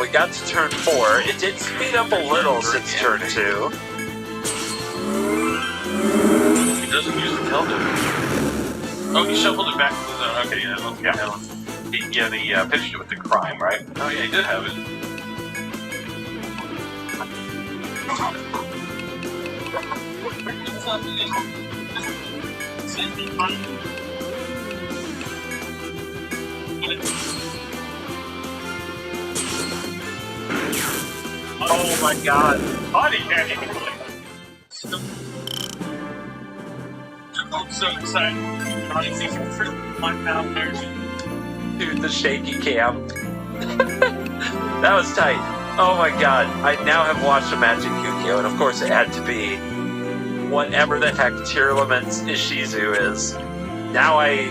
We got to turn 4. It did speed up a little since turn 2. He doesn't use the Keldo. Oh, he shuffled it back to the zone. Okay, yeah, let's get that one. Yeah, the pitched it with the crime, right? Oh yeah, he did have it. Oh my god. Body candy. I'm so excited. Ronnie sees him for my pound version. Dude, the shaky cam. That was tight. Oh my god. I now have watched a Magic Yu-Gi-Oh! And of course it had to be whatever the heck Tearlament's Ishizu is. Now I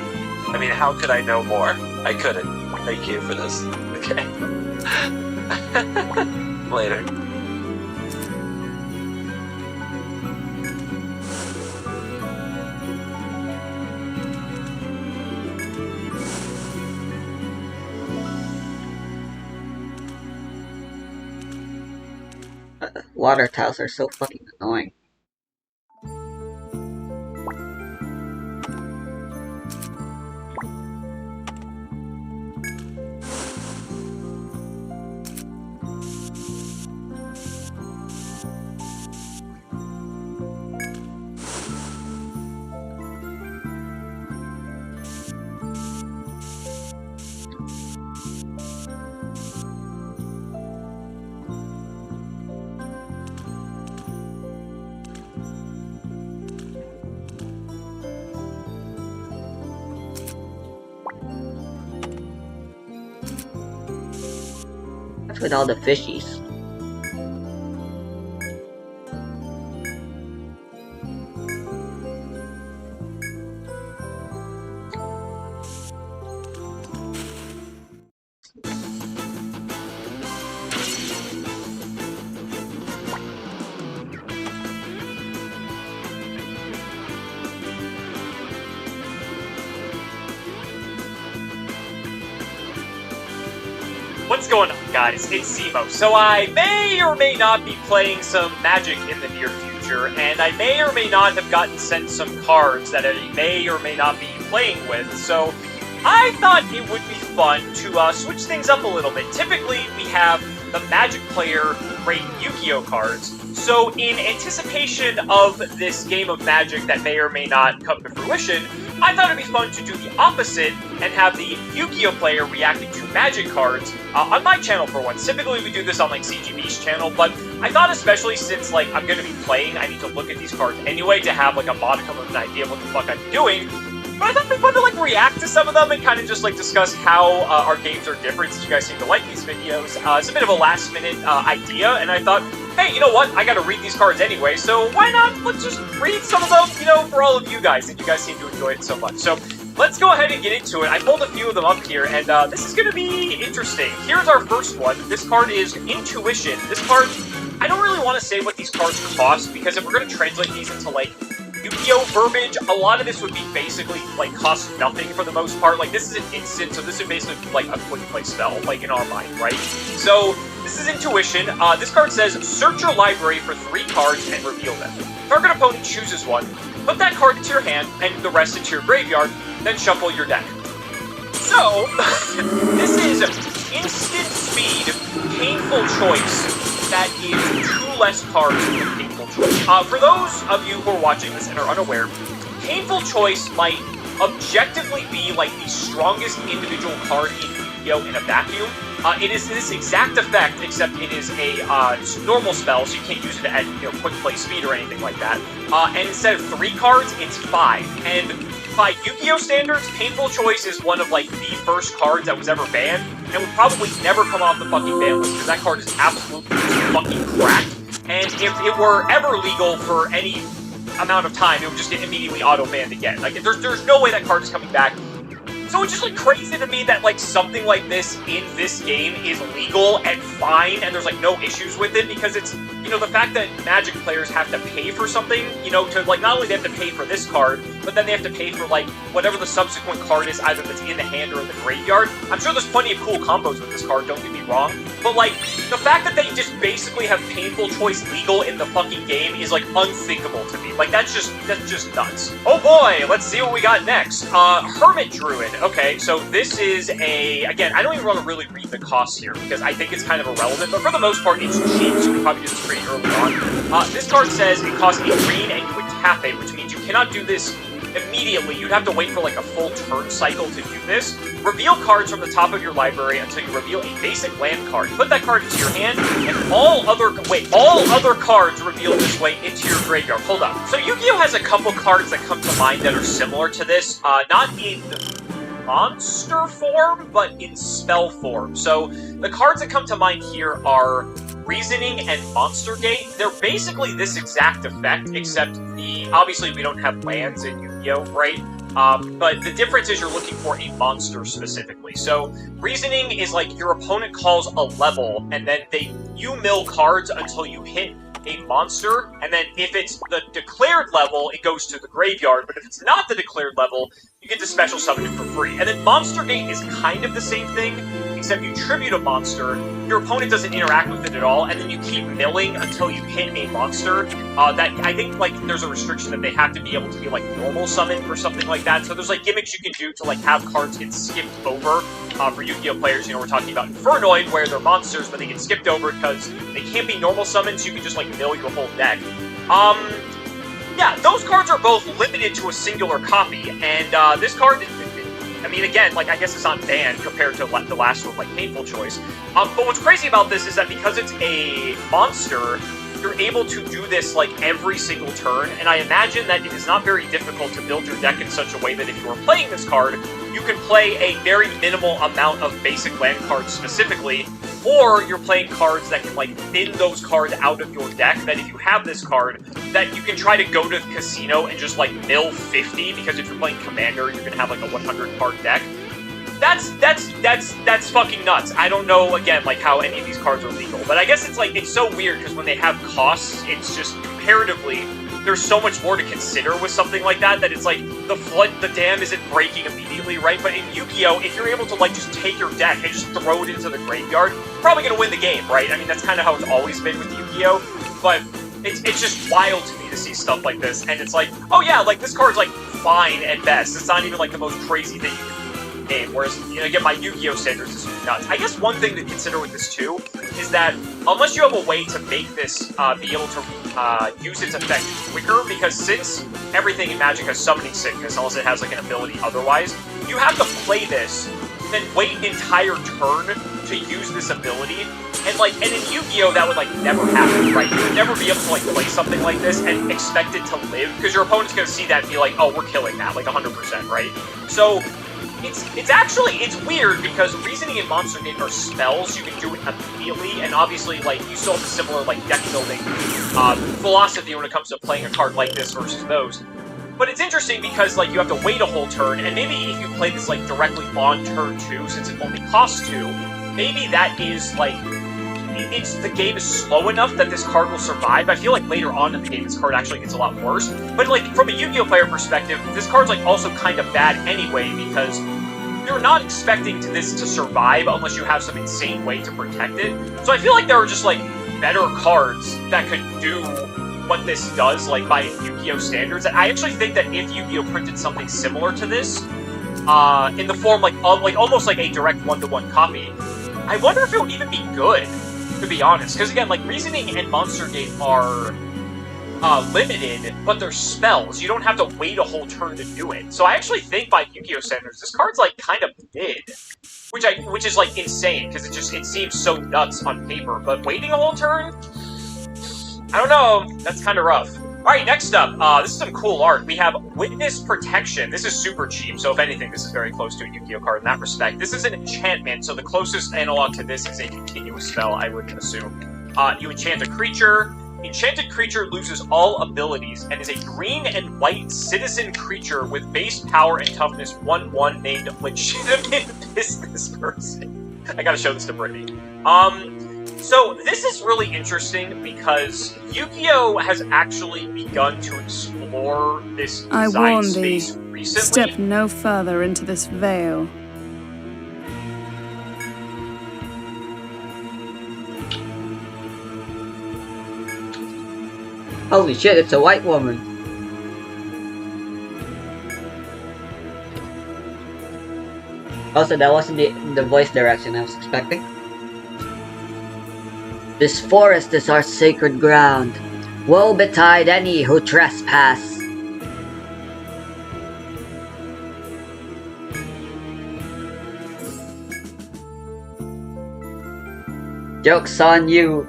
mean, how could I know more? I couldn't. Thank you for this. Okay. Later. Water tiles are so fucking annoying. with all the fishies. What's going on, guys? It's Zemo. So I may or may not be playing some Magic in the near future, and I may or may not have gotten sent some cards that I may or may not be playing with, so I thought it would be fun to switch things up a little bit. Typically, we have the Magic player rate Yu-Gi-Oh cards, so in anticipation of this game of Magic that may or may not come to fruition, I thought it'd be fun to do the opposite and have the Yu-Gi-Oh player reacting to Magic cards on my channel for once. Typically we do this on like CGB's channel, but I thought especially since like I'm going to be playing, I need to look at these cards anyway to have like a modicum of an idea of what the fuck I'm doing. But I thought it'd be fun to like react to some of them and kind of just like discuss how our games are different, since you guys seem to like these videos. It's a bit of a last minute idea, and I thought, hey, you know what? I gotta read these cards anyway, so why not? Let's just read some of them, you know, for all of you guys, since you guys seem to enjoy it so much. So let's go ahead and get into it. I pulled a few of them up here, and this is gonna be interesting. Here's our first one. This card is Intuition. This card, I don't really want to say what these cards cost, because if we're gonna translate these into like Yu-Gi-Oh verbiage, a lot of this would be basically, like, cost nothing for the most part. Like, this is an instant, so this would basically be, like, a quick play spell, like, in our mind, right? So, this is Intuition. This card says, search your library for 3 cards and reveal them. Target opponent chooses one, put that card into your hand, and the rest into your graveyard, then shuffle your deck. So, this is instant speed, painful choice, that is 2 less cards than Painful Choice. For those of you who are watching this and are unaware, Painful Choice might objectively be like the strongest individual card in Yu-Gi-Oh! In a vacuum. It is this exact effect, except it is a normal spell, so you can't use it at quick play speed or anything like that. And instead of 3 cards, it's 5. And by Yu-Gi-Oh! Standards, Painful Choice is one of like the first cards that was ever banned, and would probably never come off the fucking ban list, because that card is absolutely fucking cracked. And if it were ever legal for any amount of time, it would just get immediately auto-banned again. Like, there's no way that card is coming back. So it's just like crazy to me that like something like this in this game is legal and fine, and there's like no issues with it, because it's, the fact that Magic players have to pay for something, to like, not only they have to pay for this card, but then they have to pay for like whatever the subsequent card is, either that's in the hand or in the graveyard. I'm sure there's plenty of cool combos with this card, don't get me wrong, but like the fact that they just basically have Painful Choice legal in the fucking game is like unthinkable to me. Like that's just nuts. Oh boy, let's see what we got next. Hermit Druid. Okay, so this is again, I don't even want to really read the costs here, because I think it's kind of irrelevant, but for the most part, it's cheap, so we can probably do this pretty early on. This card says it costs a green and you would tap it, which means you cannot do this immediately. You'd have to wait for like a full turn cycle to do this. Reveal cards from the top of your library until you reveal a basic land card. Put that card into your hand, and all other cards revealed this way into your graveyard. Hold up. So Yu-Gi-Oh! Has a couple cards that come to mind that are similar to this. Not in monster form, but in spell form. So the cards that come to mind here are Reasoning and Monster Gate. They're basically this exact effect, except obviously we don't have lands in Yu-Gi-Oh! Right? But the difference is you're looking for a monster specifically. So Reasoning is like your opponent calls a level, and then you mill cards until you hit a monster, and then if it's the declared level, it goes to the graveyard, but if it's not the declared level, you get to special summon it for free. And then Monster Gate is kind of the same thing, except you tribute a monster, your opponent doesn't interact with it at all, and then you keep milling until you hit a monster. That I think like there's a restriction that they have to be able to be like normal summoned or something like that. So there's like gimmicks you can do to like have cards get skipped over. For Yu-Gi-Oh! Players, we're talking about Infernoid, where they're monsters, but they get skipped over because they can't be normal summons, so you can just like mill your whole deck. Yeah, those cards are both limited to a singular copy, and this card, I mean, again, like, I guess it's not banned compared to the last one, like Painful Choice. But what's crazy about this is that because it's a monster, you're able to do this, like, every single turn, and I imagine that it is not very difficult to build your deck in such a way that if you are playing this card, you can play a very minimal amount of basic land cards specifically, or you're playing cards that can, like, thin those cards out of your deck, that if you have this card, that you can try to go to the casino and just, like, mill 50, because if you're playing Commander, you're gonna have, like, a 100-card deck. That's fucking nuts. I don't know, again, like, how any of these cards are legal, but I guess it's, like, it's so weird, because when they have costs, it's just, comparatively, there's so much more to consider with something like that, that it's like, the dam isn't breaking immediately, right? But in Yu-Gi-Oh!, if you're able to, like, just take your deck and just throw it into the graveyard, you're probably gonna win the game, right? I mean, that's kind of how it's always been with Yu-Gi-Oh!, but it's just wild to me to see stuff like this, and it's like, oh yeah, like, this card's, like, fine at best. It's not even, like, the most crazy thing you can do in the game, whereas, you know, again, my Yu-Gi-Oh! Standards is nuts. I guess one thing to consider with this, too, is that unless you have a way to make this be able to use its effect quicker, because since everything in Magic has Summoning Sickness, unless it has, like, an ability otherwise, you have to play this, then wait an entire turn to use this ability, and in Yu-Gi-Oh! That would, like, never happen, right? You would never be able to, like, play something like this and expect it to live, because your opponent's gonna see that and be like, oh, we're killing that, like, 100%, right? So, it's weird, because Reasoning and Monster Gate are spells, you can do it immediately, and obviously, like, you still have a similar, like, deck-building philosophy when it comes to playing a card like this versus those. But it's interesting because, like, you have to wait a whole turn, and maybe if you play this, like, directly on turn 2, since it only costs 2, maybe that is, like, the game is slow enough that this card will survive. I feel like later on in the game, this card actually gets a lot worse. But, like, from a Yu-Gi-Oh! Player perspective, this card's, like, also kind of bad anyway, because you're not expecting this to survive unless you have some insane way to protect it. So I feel like there are just, like, better cards that could do what this does, like, by Yu-Gi-Oh! Standards. And I actually think that if Yu-Gi-Oh! Printed something similar to this, in the form, like, of, like, almost like a direct one-to-one copy, I wonder if it would even be good, to be honest. Because, again, like, Reasoning and Monster Gate are limited, but they're spells. You don't have to wait a whole turn to do it. So I actually think by Yu-Gi-Oh! Standards, this card's, like, kind of mid. Which is, like, insane, because it seems so nuts on paper. But waiting a whole turn? I don't know. That's kind of rough. Alright, next up, this is some cool art. We have Witness Protection. This is super cheap, so if anything, this is very close to a Yu-Gi-Oh! Card in that respect. This is an enchantment, so the closest analog to this is a continuous spell, I would assume. You enchant a creature. Enchanted creature loses all abilities and is a green and white citizen creature with base power and toughness 1/1 named Legitimate Business Person. I gotta show this to Brittany. So this is really interesting because Yu-Gi-Oh! Has actually begun to explore this design space recently. Step no further into this veil. Holy shit, it's a white woman. Also, that wasn't the voice direction I was expecting. This forest is our sacred ground. Woe betide any who trespass. Joke's on you.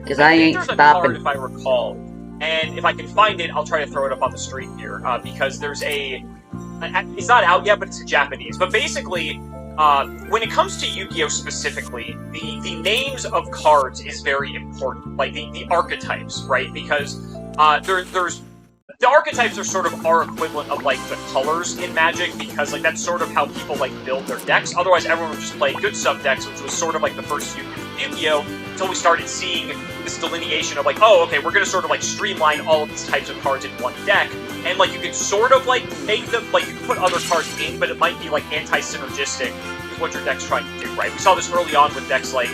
Because I ain't there's stopping. a card, if I recall, and if I can find it, I'll try to throw it up on the screen here, because there's it's not out yet, but it's in Japanese. But basically, when it comes to Yu-Gi-Oh! Specifically, the names of cards is very important, like the archetypes, right? Because there's the archetypes are sort of our equivalent of, like, the colors in Magic, because, like, that's sort of how people, like, build their decks. Otherwise, everyone would just play good sub decks, which was sort of like the first few years of Yu-Gi-Oh! Until we started seeing this delineation of, like, oh, okay, we're gonna sort of, like, streamline all of these types of cards in one deck, and, like, you can sort of, like, make them, like, you can put other cards in, but it might be, like, anti-synergistic with what your deck's trying to do, right? We saw this early on with decks like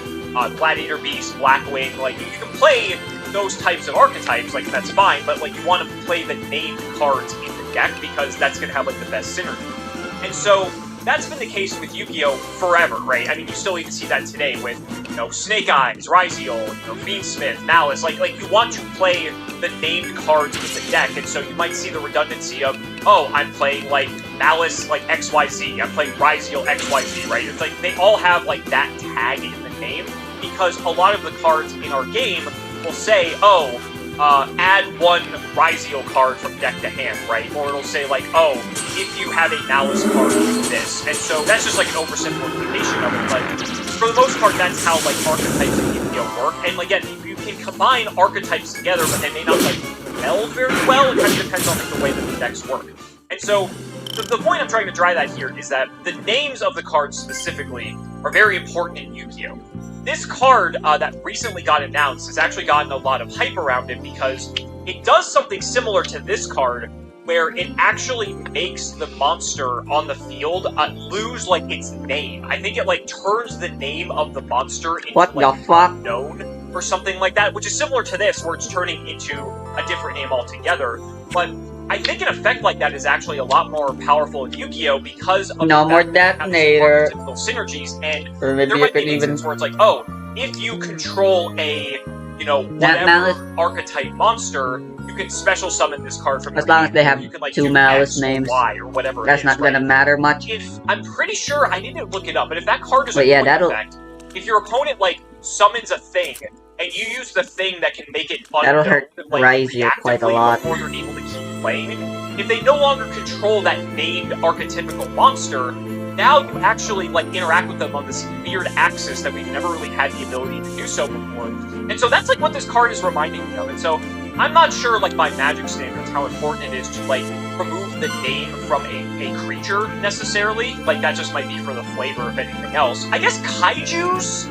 Gladiator Beast, Blackwing, like, you can play those types of archetypes, like, that's fine, but, like, you want to play the named cards in the deck, because that's gonna have, like, the best synergy. And so, that's been the case with Yu-Gi-Oh! Forever, right? I mean, you still even see that today with, you know, Snake Eyes, Ryziel, you know, Fiendsmith, Malice. Like you want to play the named cards in the deck, and so you might see the redundancy of, oh, I'm playing, like, Malice, like, XYZ, I'm playing Ryziel, XYZ, right? It's like, they all have, like, that tag in the name, because a lot of the cards in our game will say, oh, add one Ryziel card from deck to hand, right? Or it'll say like, oh, if you have a Malice card, do this. And so that's just like an oversimplification of it, but for the most part, that's how like archetypes in Yu-Gi-Oh work. And again, you can combine archetypes together, but they may not like meld very well. It kind of depends on like, the way that the decks work. And so the point I'm trying to drive at here is that the names of the cards specifically are very important in Yu-Gi-Oh! This card that recently got announced has actually gotten a lot of hype around it because it does something similar to this card where it actually makes the monster on the field lose, like, its name. I think it, like, turns the name of the monster into, What like, the fuck? unknown or something like that, which is similar to this, where it's turning into a different name altogether. But I think an effect like that is actually a lot more powerful in Yu-Gi-Oh! Because of No the more fact that it has detonator. typical synergies, and Or maybe there you might be could instances even... where it's like, oh, if you control a, you know, That Malice... whatever archetype monster, you can special summon this card from As your long as hand, they or have you can, like, 2 do Malice X or names. Y or whatever That's it is, not gonna right? matter much. If I'm pretty sure I need to look it up, but if that card is But a yeah, quick that'll... effect, if your opponent like summons a thing and you use the thing that can make it unknown, That'll hurt like Ryziel quite a reactively lot. before you're able to keep playing, if they no longer control that named archetypical monster, now you actually like interact with them on this weird axis that we've never really had the ability to do so before. And so that's like what this card is reminding me of. And so I'm not sure, like, by Magic standards, how important it is to, like, remove the name from a creature, necessarily. Like, that just might be for the flavor, if anything else. I guess Kaijus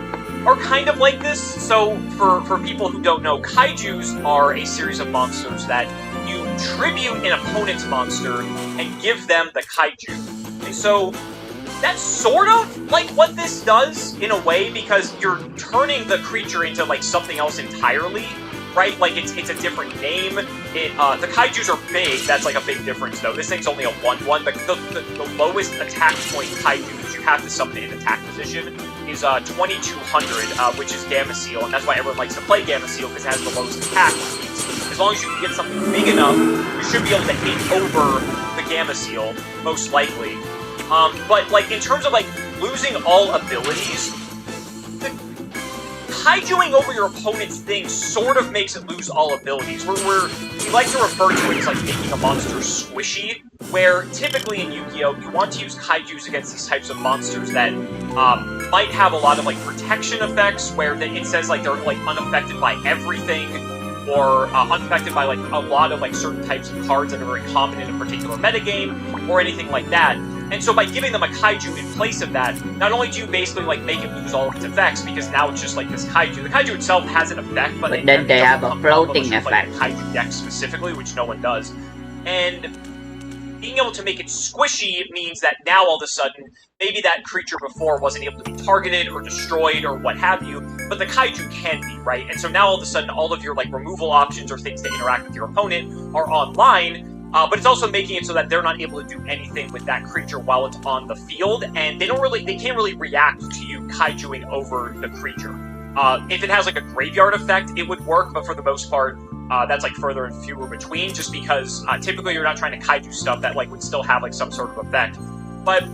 are kind of like this. So, for people who don't know, Kaijus are a series of monsters that you tribute an opponent's monster and give them the Kaiju. And so, that's sort of like what this does, in a way, because you're turning the creature into, like, something else entirely. Right? Like, it's a different name. The Kaijus are big. That's, like, a big difference, though. This thing's only a 1/1. The lowest attack point Kaiju that you have to summon in attack position is 2200, which is Gamma Seal, and that's why everyone likes to play Gamma Seal, because it has the lowest attack, which means as long as you can get something big enough, you should be able to hit over the Gamma Seal, most likely. But, like, in terms of, like, losing all abilities, Kaijuing over your opponent's thing sort of makes it lose all abilities. We like to refer to it as, like, making a monster squishy, where typically in Yu-Gi-Oh! You want to use Kaijus against these types of monsters that might have a lot of, like, protection effects, where it says, like, they're, like, unaffected by everything, or unaffected by, like, a lot of, like, certain types of cards that are very common in a particular metagame, or anything like that. And so by giving them a Kaiju in place of that, not only do you basically, like, make it lose all of its effects, because now it's just, like, this Kaiju. The Kaiju itself has an effect, but then they have a floating effect. Like, Kaiju deck specifically, which no one does. And being able to make it squishy means that now, all of a sudden, maybe that creature before wasn't able to be targeted or destroyed or what have you, but the Kaiju can be, right? And so now, all of a sudden, all of your, like, removal options or things to interact with your opponent are online. But it's also making it so that they're not able to do anything with that creature while it's on the field, and they can't really react to you Kaijuing over the creature. If it has, like, a graveyard effect, it would work, but for the most part, that's, like, further and fewer between, just because typically you're not trying to Kaiju stuff that, like, would still have, like, some sort of effect. But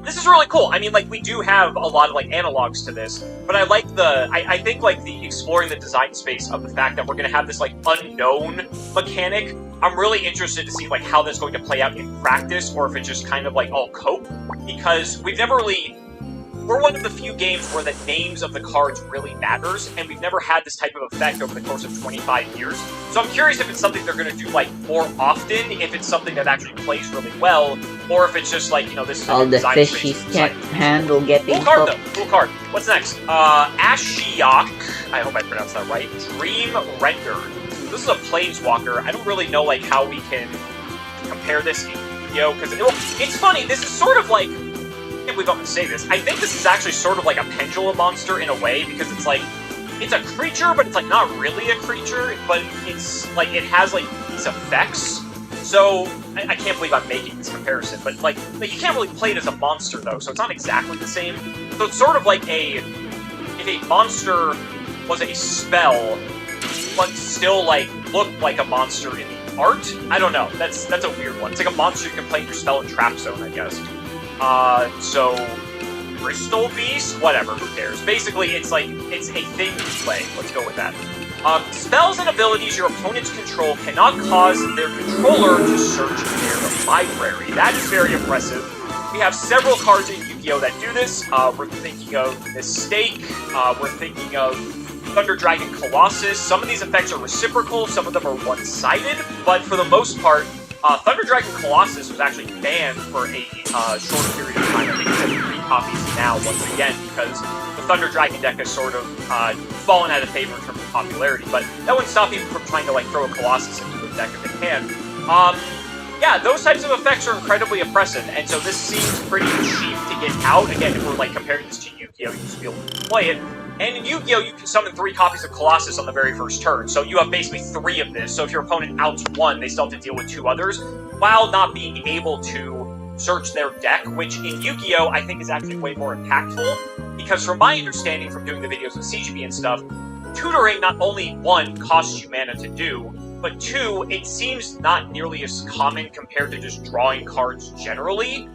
this is really cool. I mean, like, we do have a lot of, like, analogs to this, but I like I think, like, the exploring the design space of the fact that we're gonna have this, like, unknown mechanic. I'm really interested to see, like, how that's going to play out in practice, or if it's just kind of, like, all cope, because we've never really... We're one of the few games where the names of the cards really matters, and we've never had this type of effect over the course of 25 years. So I'm curious if it's something they're going to do, like, more often, if it's something that actually plays really well, or if it's just, like, you know, this is all the fishies can't handle getting cool card, though. Cool card. What's next? Ashiok. I hope I pronounced that right. Dream Rendered. This is a Planeswalker. I don't really know, like, how we can compare this, you know, because it's funny. This is sort of like... I can't believe I'm going to say this. I think this is actually sort of like a pendulum monster in a way, because it's like, it's a creature, but it's like not really a creature, but it's like, it has like these effects. So, I can't believe I'm making this comparison, but like you can't really play it as a monster though, so it's not exactly the same. So it's sort of like if a monster was a spell, but still like looked like a monster in the art? I don't know. That's a weird one. It's like a monster you can play in your spell and trap zone, I guess. So, Crystal Beast? Whatever, who cares? Basically, it's like, it's a thing you play. Let's go with that. Spells and abilities your opponents control cannot cause their controller to search their library. That is very impressive. We have several cards in Yu-Gi-Oh! That do this. We're thinking of Mistake. We're thinking of Thunder Dragon Colossus. Some of these effects are reciprocal, some of them are one-sided, but for the most part, Thunder Dragon Colossus was actually banned for a short period of time. I think it's at 3 copies now, once again, because the Thunder Dragon deck has sort of fallen out of favor in terms of popularity, but that wouldn't stop people from trying to like throw a Colossus into the deck if they can. Yeah, those types of effects are incredibly oppressive, and so this seems pretty cheap to get out. Again, if we're like comparing this to Yu-Gi-Oh, you just be able to play it. And in Yu-Gi-Oh, you can summon 3 copies of Colossus on the very first turn, so you have basically 3 of this. So if your opponent outs 1, they still have to deal with 2 others, while not being able to search their deck, which in Yu-Gi-Oh I think is actually way more impactful, because from my understanding from doing the videos with CGB and stuff, tutoring not only 1 costs you mana to do, but 2, it seems not nearly as common compared to just drawing cards generally.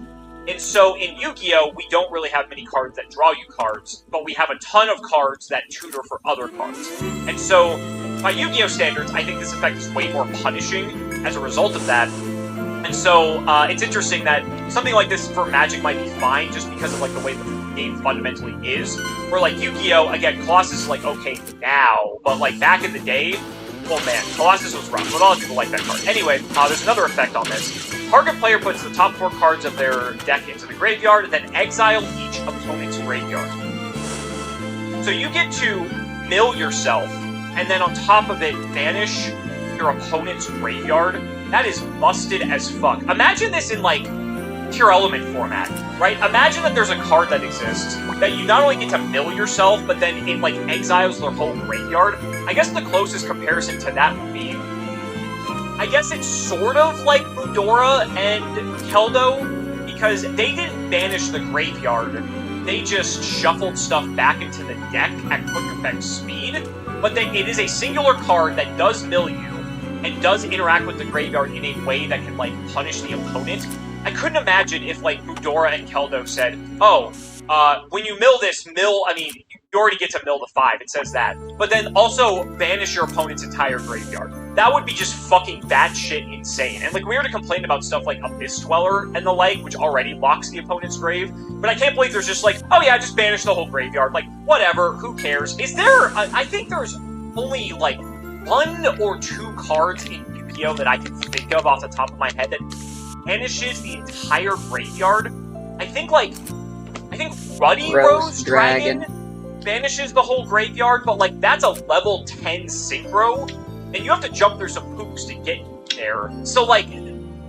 And so in Yu-Gi-Oh, we don't really have many cards that draw you cards, but we have a ton of cards that tutor for other cards. And so, by Yu-Gi-Oh standards, I think this effect is way more punishing as a result of that. And so, it's interesting that something like this for Magic might be fine, just because of like the way the game fundamentally is. Where like Yu-Gi-Oh, again, Colossus is like okay now, but like back in the day, oh man, Colossus was rough, but a lot of people like that card. Anyway, there's another effect on this. Target player puts the top 4 cards of their deck into the graveyard, and then exile each opponent's graveyard. So you get to mill yourself, and then on top of it, banish your opponent's graveyard. That is busted as fuck. Imagine this in, like, Pure Element format, right? Imagine that there's a card that exists that you not only get to mill yourself, but then it, like, exiles their whole graveyard. I guess the closest comparison to that would be, I guess it's sort of like Mudora and Keldo, because they didn't banish the graveyard, they just shuffled stuff back into the deck at quick effect speed, but it is a singular card that does mill you, and does interact with the graveyard in a way that can, like, punish the opponent. I couldn't imagine if, like, Mudora and Keldo said, oh, when you mill this, I mean, you already get to mill the 5, it says that. But then also banish your opponent's entire graveyard. That would be just fucking batshit insane. And like, we were to complain about stuff like Abyss Dweller and the like, which already locks the opponent's grave. But I can't believe there's just like, oh yeah, just banish the whole graveyard. Like, whatever, who cares? Is there, I think there's only like 1 or 2 cards in Yu-Gi-Oh that I can think of off the top of my head that banishes the entire graveyard. I think Ruddy Rose Dragon banishes the whole graveyard, but like that's a level 10 synchro, and you have to jump through some hoops to get there. So like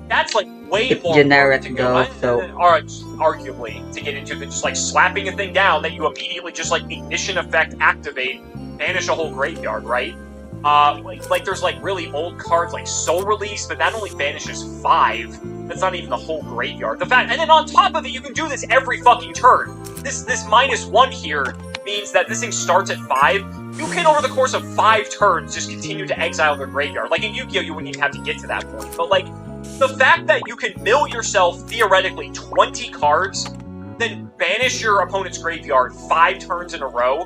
that's like way it's more generic to go. So Arguably to get into than just like slapping a thing down that you immediately just like ignition effect activate, banish a whole graveyard, right? Like there's like really old cards like Soul Release, but that only banishes 5. That's not even the whole graveyard. And then on top of it, you can do this every fucking turn. This -1 here means that this thing starts at 5. You can, over the course of 5 turns, just continue to exile their graveyard. Like in Yu-Gi-Oh, you wouldn't even have to get to that point. But like, the fact that you can mill yourself, theoretically, 20 cards, then banish your opponent's graveyard 5 turns in a row,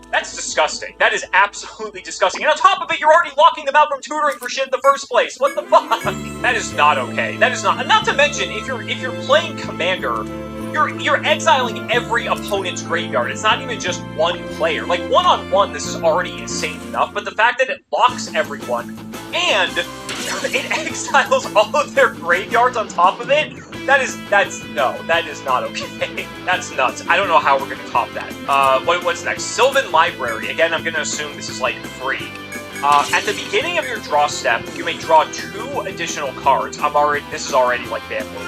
that's disgusting. That is absolutely disgusting. And on top of it, you're already locking them out from tutoring for shit in the first place. What the fuck? That is not okay. That is not. Not to mention, if you're playing Commander, you're exiling every opponent's graveyard. It's not even just one player. Like one-on-one, this is already insane enough. But the fact that it locks everyone and it exiles all of their graveyards on top of it. That is not okay. That's nuts. I don't know how we're gonna top that. What's next? Sylvan Library. Again, I'm gonna assume this is like free. At the beginning of your draw step, you may draw 2 additional cards. This is already like bamboo.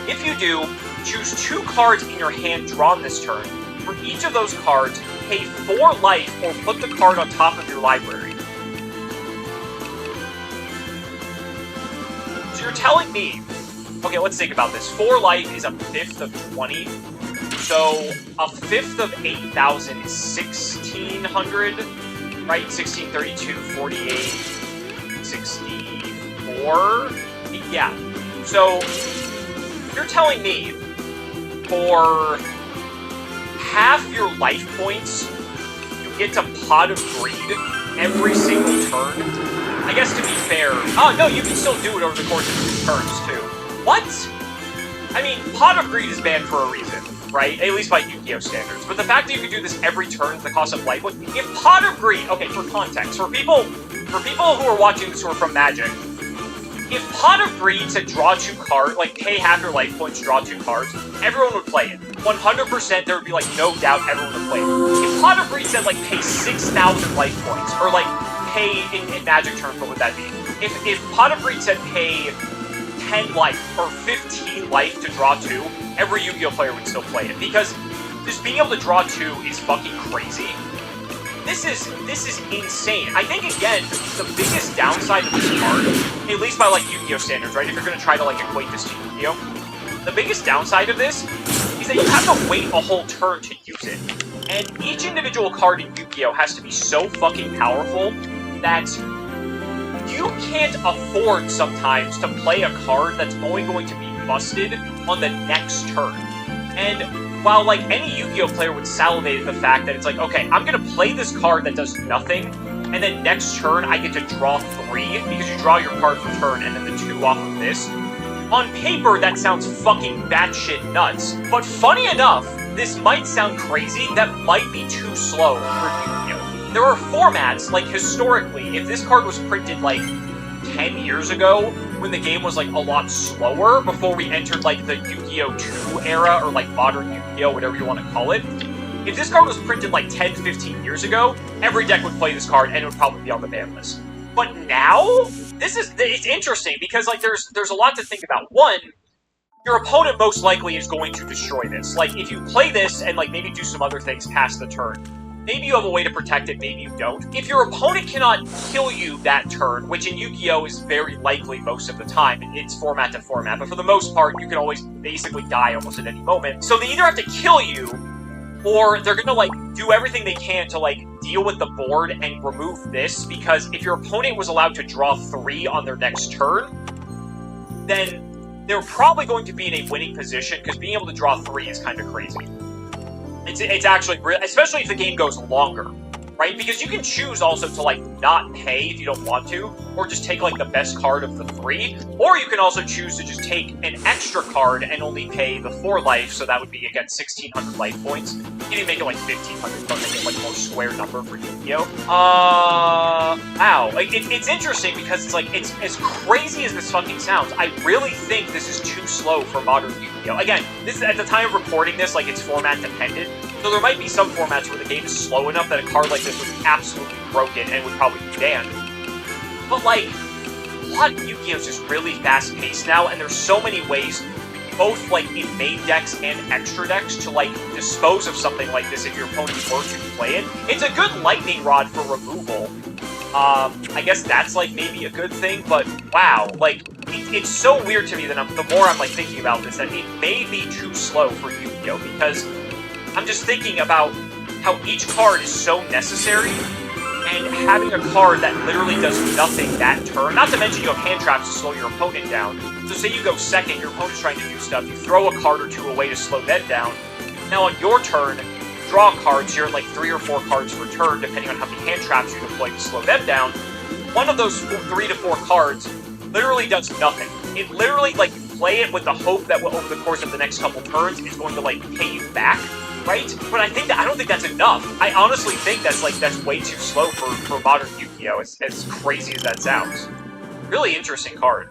If you do, choose 2 cards in your hand drawn this turn. For each of those cards, pay 4 life or put the card on top of your library. So you're telling me, okay, let's think about this. 4 life is 1/5 of 20. So 1/5 of 8,000 is 1,600, right? 1632, 48, 64. Yeah. So you're telling me for half your life points, you get to Pot of Greed every single turn. I guess to be fair... Oh, no, you can still do it over the course of 2 turns, too. What? I mean, Pot of Greed is banned for a reason, right? At least by Yu-Gi-Oh! Standards. But the fact that you can do this every turn at the cost of life... If Pot of Greed... Okay, for context, for people who are watching this who are from Magic, if Pot of Greed said draw 2 cards, like pay half your life points, draw 2 cards, everyone would play it. 100% there would be like no doubt everyone would play it. If Pot of Greed said like pay 6,000 life points, or like pay in Magic terms, what would that be? If Pot of Greed said pay 10 life or 15 life to draw 2, every Yu-Gi-Oh! Player would still play it, because just being able to draw 2 is fucking crazy. This is insane. I think, again, the biggest downside of this card, at least by, like, Yu-Gi-Oh! Standards, right? If you're gonna try to, like, equate this to Yu-Gi-Oh! The biggest downside of this is that you have to wait a whole turn to use it. And each individual card in Yu-Gi-Oh! Has to be so fucking powerful that you can't afford sometimes to play a card that's only going to be busted on the next turn. And while, like, any Yu-Gi-Oh! Player would salivate at the fact that it's like, okay, I'm gonna play this card that does nothing, and then next turn I get to draw 3, because you draw your card for turn, and then the 2 off of this. On paper, that sounds fucking batshit nuts, but funny enough, this might sound crazy, that might be too slow for Yu-Gi-Oh! There are formats, like, historically, if this card was printed, like, 10 years ago, when the game was, like, a lot slower, before we entered, like, the Yu-Gi-Oh! 2 era, or, like, modern Yu-Gi-Oh!, whatever you want to call it. If this card was printed, like, 10, 15 years ago, every deck would play this card, and it would probably be on the ban list. But now, it's interesting, because, like, there's a lot to think about. One, your opponent most likely is going to destroy this. Like, if you play this, and, like, maybe do some other things past the turn, maybe you have a way to protect it, maybe you don't. If your opponent cannot kill you that turn, which in Yu-Gi-Oh! Is very likely most of the time, it's format to format, but for the most part, you can always basically die almost at any moment. So they either have to kill you, or they're gonna, like, do everything they can to, like, deal with the board and remove this, because if your opponent was allowed to draw 3 on their next turn, then they're probably going to be in a winning position, because being able to draw 3 is kind of crazy. It's actually, especially if the game goes longer, right? Because you can choose also to, like, not pay if you don't want to, or just take, like, the best card of the 3, or you can also choose to just take an extra card and only pay the 4 life, so that would be, again, 1,600 life points. You can even make it, like, 1,500, but make it, like, a more square number for Yu-Gi-Oh! Wow. Like, it's interesting, because it's, like, it's as crazy as this fucking sounds, I really think this is too slow for modern Yu-Gi-Oh! Again, this is, at the time of recording this, like, it's format dependent, so there might be some formats where the game is slow enough that a card like this would be absolutely broken and would probably be banned. But, like, a lot of Yu-Gi-Oh! Is just really fast-paced now, and there's so many ways, both, like, in main decks and extra decks, to, like, dispose of something like this if your opponent were to play it. It's a good lightning rod for removal. I guess that's, like, maybe a good thing, but wow, like, it's so weird to me that the more I'm, like, thinking about this, that it may be too slow for Yu-Gi-Oh! Because I'm just thinking about how each card is so necessary, and having a card that literally does nothing that turn, not to mention you have hand traps to slow your opponent down. So say you go second, your opponent's trying to do stuff, you throw a card or 2 away to slow them down. Now on your turn, draw cards, you're at like 3 or 4 cards per turn, depending on how many hand traps you deploy to slow them down. One of those 3 to 4 cards literally does nothing. It literally, like, you play it with the hope that over the course of the next couple turns, it's going to, like, pay you back. Right? But I don't think that's enough. I honestly think that's way too slow for modern Yu-Gi-Oh! As crazy as that sounds. Really interesting card.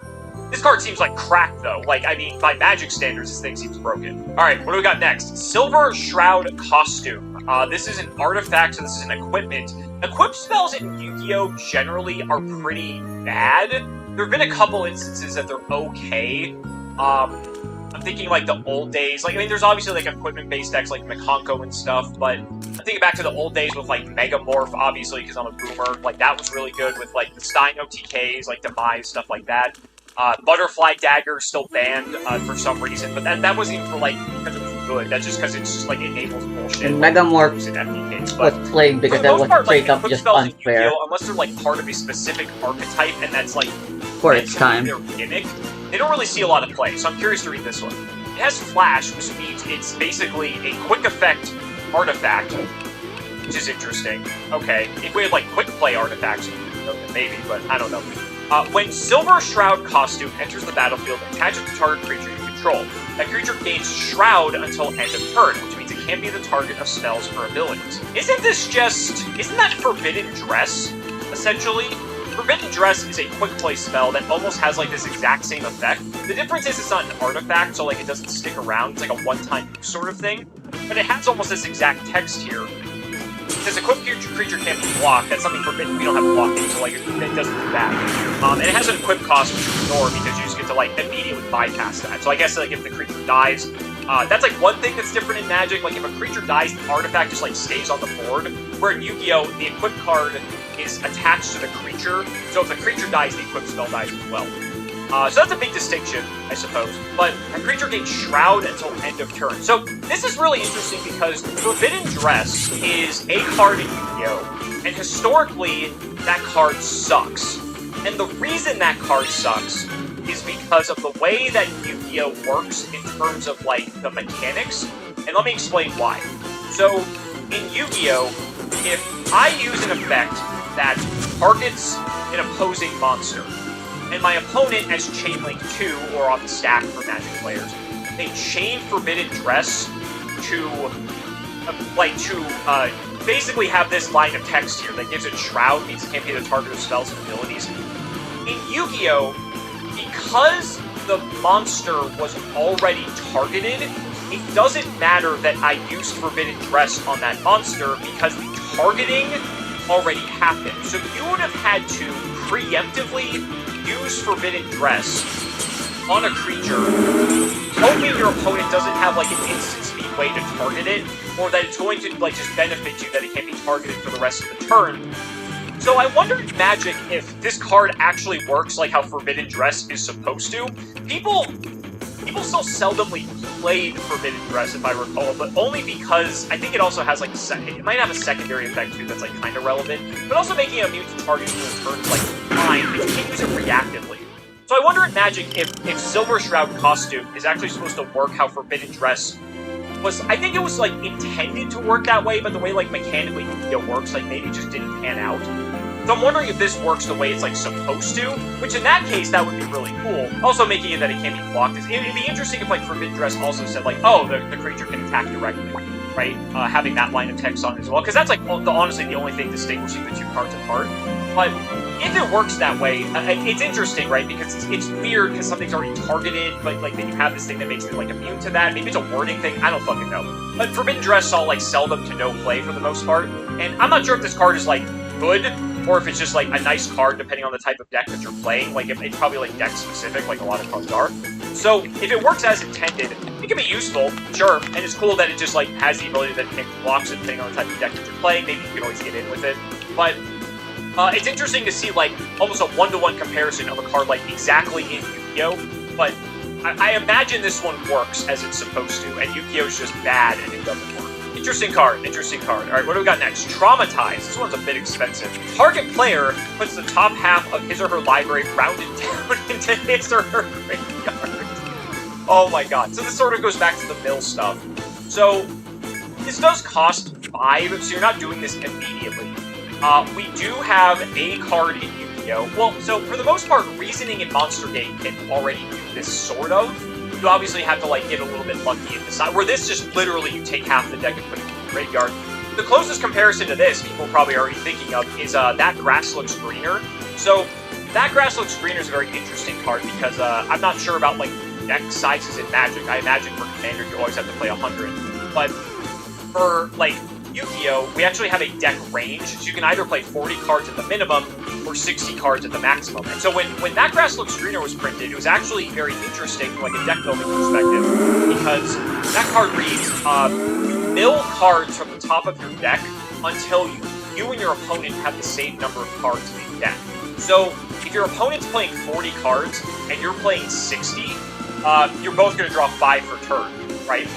This card seems like crap, though. Like, I mean, by Magic standards, this thing seems broken. Alright, what do we got next? Silver Shroud Costume. This is an artifact, so this is an equipment. Equip spells in Yu-Gi-Oh! Generally are pretty bad. There have been a couple instances that they're okay. I'm thinking, like, the old days. Like, I mean, there's obviously, like, equipment-based decks like Mekonko and stuff, but I'm thinking back to the old days with, like, Megamorph, obviously, because I'm a boomer. Like, that was really good with, like, the Steino TKs, like, Demise, stuff like that. Butterfly Dagger still banned for some reason, but that wasn't even for, like, because it was good. That's just because it's just, like, enables bullshit. And Megamorph was played because that was straight up just unfair. Unless they're, like, part of a specific archetype, and that's, like, for its time. Their gimmick. They don't really see a lot of play, so I'm curious to read this one. It has Flash, which means it's basically a quick effect artifact which is interesting. Okay, if we had, like, quick play artifacts, maybe, but I don't know. When Silver Shroud costume enters the battlefield, attach it to target creature you control. That creature gains Shroud until end of turn, which means it can't be the target of spells or abilities. Isn't that Forbidden Dress, essentially? Forbidden Dress is a quick play spell that almost has like this exact same effect. The difference is it's not an artifact, so like it doesn't stick around. It's like a one-time use sort of thing. But it has almost this exact text here. It says a quick creature can't be blocked. That's something forbidden. We don't have blocking, so like it doesn't do that. And it has an equip cost which you ignore because you just get to like immediately bypass that. So I guess like if the creature dies, that's like one thing that's different in Magic. Like if a creature dies, the artifact just like stays on the board. Where in Yu-Gi-Oh, the equip card is attached to the creature, so if the creature dies, the equip spell dies as well. So that's a big distinction, I suppose. But a creature gains Shroud until end of turn. So this is really interesting because Forbidden Dress is a card in Yu-Gi-Oh! And historically, that card sucks. And the reason that card sucks is because of the way that Yu-Gi-Oh! Works in terms of, like, the mechanics. And let me explain why. So, in Yu-Gi-Oh!, if I use an effect that targets an opposing monster, and my opponent has Chainlink 2 or on the stack for Magic players, they chain Forbidden Dress to basically have this line of text here that gives it Shroud, means it can't be the target of spells and abilities. In Yu-Gi-Oh!, because the monster was already targeted, it doesn't matter that I used Forbidden Dress on that monster because the targeting already happened. So you would have had to preemptively use Forbidden Dress on a creature, hoping your opponent doesn't have like an instant speed way to target it, or that it's going to like just benefit you that it can't be targeted for the rest of the turn. So I wonder in Magic if this card actually works like how Forbidden Dress is supposed to. People still seldomly played Forbidden Dress, if I recall, but only because I think it also has like it might have a secondary effect too that's like kind of relevant, but also making it immune to targeting in turns like fine, but you can't use it reactively. So I wonder in Magic if Silver Shroud costume is actually supposed to work how Forbidden Dress was. I think it was like intended to work that way, but the way like mechanically it works, like maybe just didn't pan out. So I'm wondering if this works the way it's like supposed to, which in that case that would be really cool. Also making it that it can't be blocked it'd be interesting if like Forbidden Dress also said like, oh, the creature can attack directly, right? Having that line of text on it as well, because that's like honestly the only thing distinguishing the two cards apart. But if it works that way, it's interesting, right? Because it's weird because something's already targeted, but like then you have this thing that makes it like immune to that. Maybe it's a wording thing. I don't fucking know. But Forbidden Dress saw like seldom to no play for the most part, and I'm not sure if this card is like good or if it's just like a nice card depending on the type of deck that you're playing. Like if it's probably like deck specific, like a lot of cards are. So if it works as intended, it can be useful, sure, and it's cool that it just like has the ability that it blocks it depending on the type of deck that you're playing. Maybe you can always get in with it, but. It's interesting to see, like, almost a one-to-one comparison of a card, like, exactly in Yu-Gi-Oh! But I imagine this one works as it's supposed to, and Yu-Gi-Oh!'s just bad and it doesn't work. Interesting card, interesting card. Alright, what do we got next? Traumatize. This one's a bit expensive. Target player puts the top half of his or her library rounded down into his or her graveyard. Oh my god. So this sort of goes back to the mill stuff. So, this does cost 5, so you're not doing this immediately. We do have a card in Yu-Gi-Oh! Well, so for the most part, Reasoning and Monster Game can already do this, sort of. You obviously have to, like, get a little bit lucky and decide, where this just literally, you take half the deck and put it in the graveyard. The closest comparison to this, people are probably already thinking of, is That Grass Looks Greener. So, That Grass Looks Greener is a very interesting card, because I'm not sure about, like, deck sizes in Magic. I imagine for Commander, you always have to play 100. But for, like, Yu-Gi-Oh! We actually have a deck range, so you can either play 40 cards at the minimum or 60 cards at the maximum. And so when That Grass Looks Greener was printed, it was actually very interesting from like a deck building perspective, because that card reads, mill cards from the top of your deck until you and your opponent have the same number of cards in the deck. So if your opponent's playing 40 cards and you're playing 60, you're both going to draw 5 per turn, right?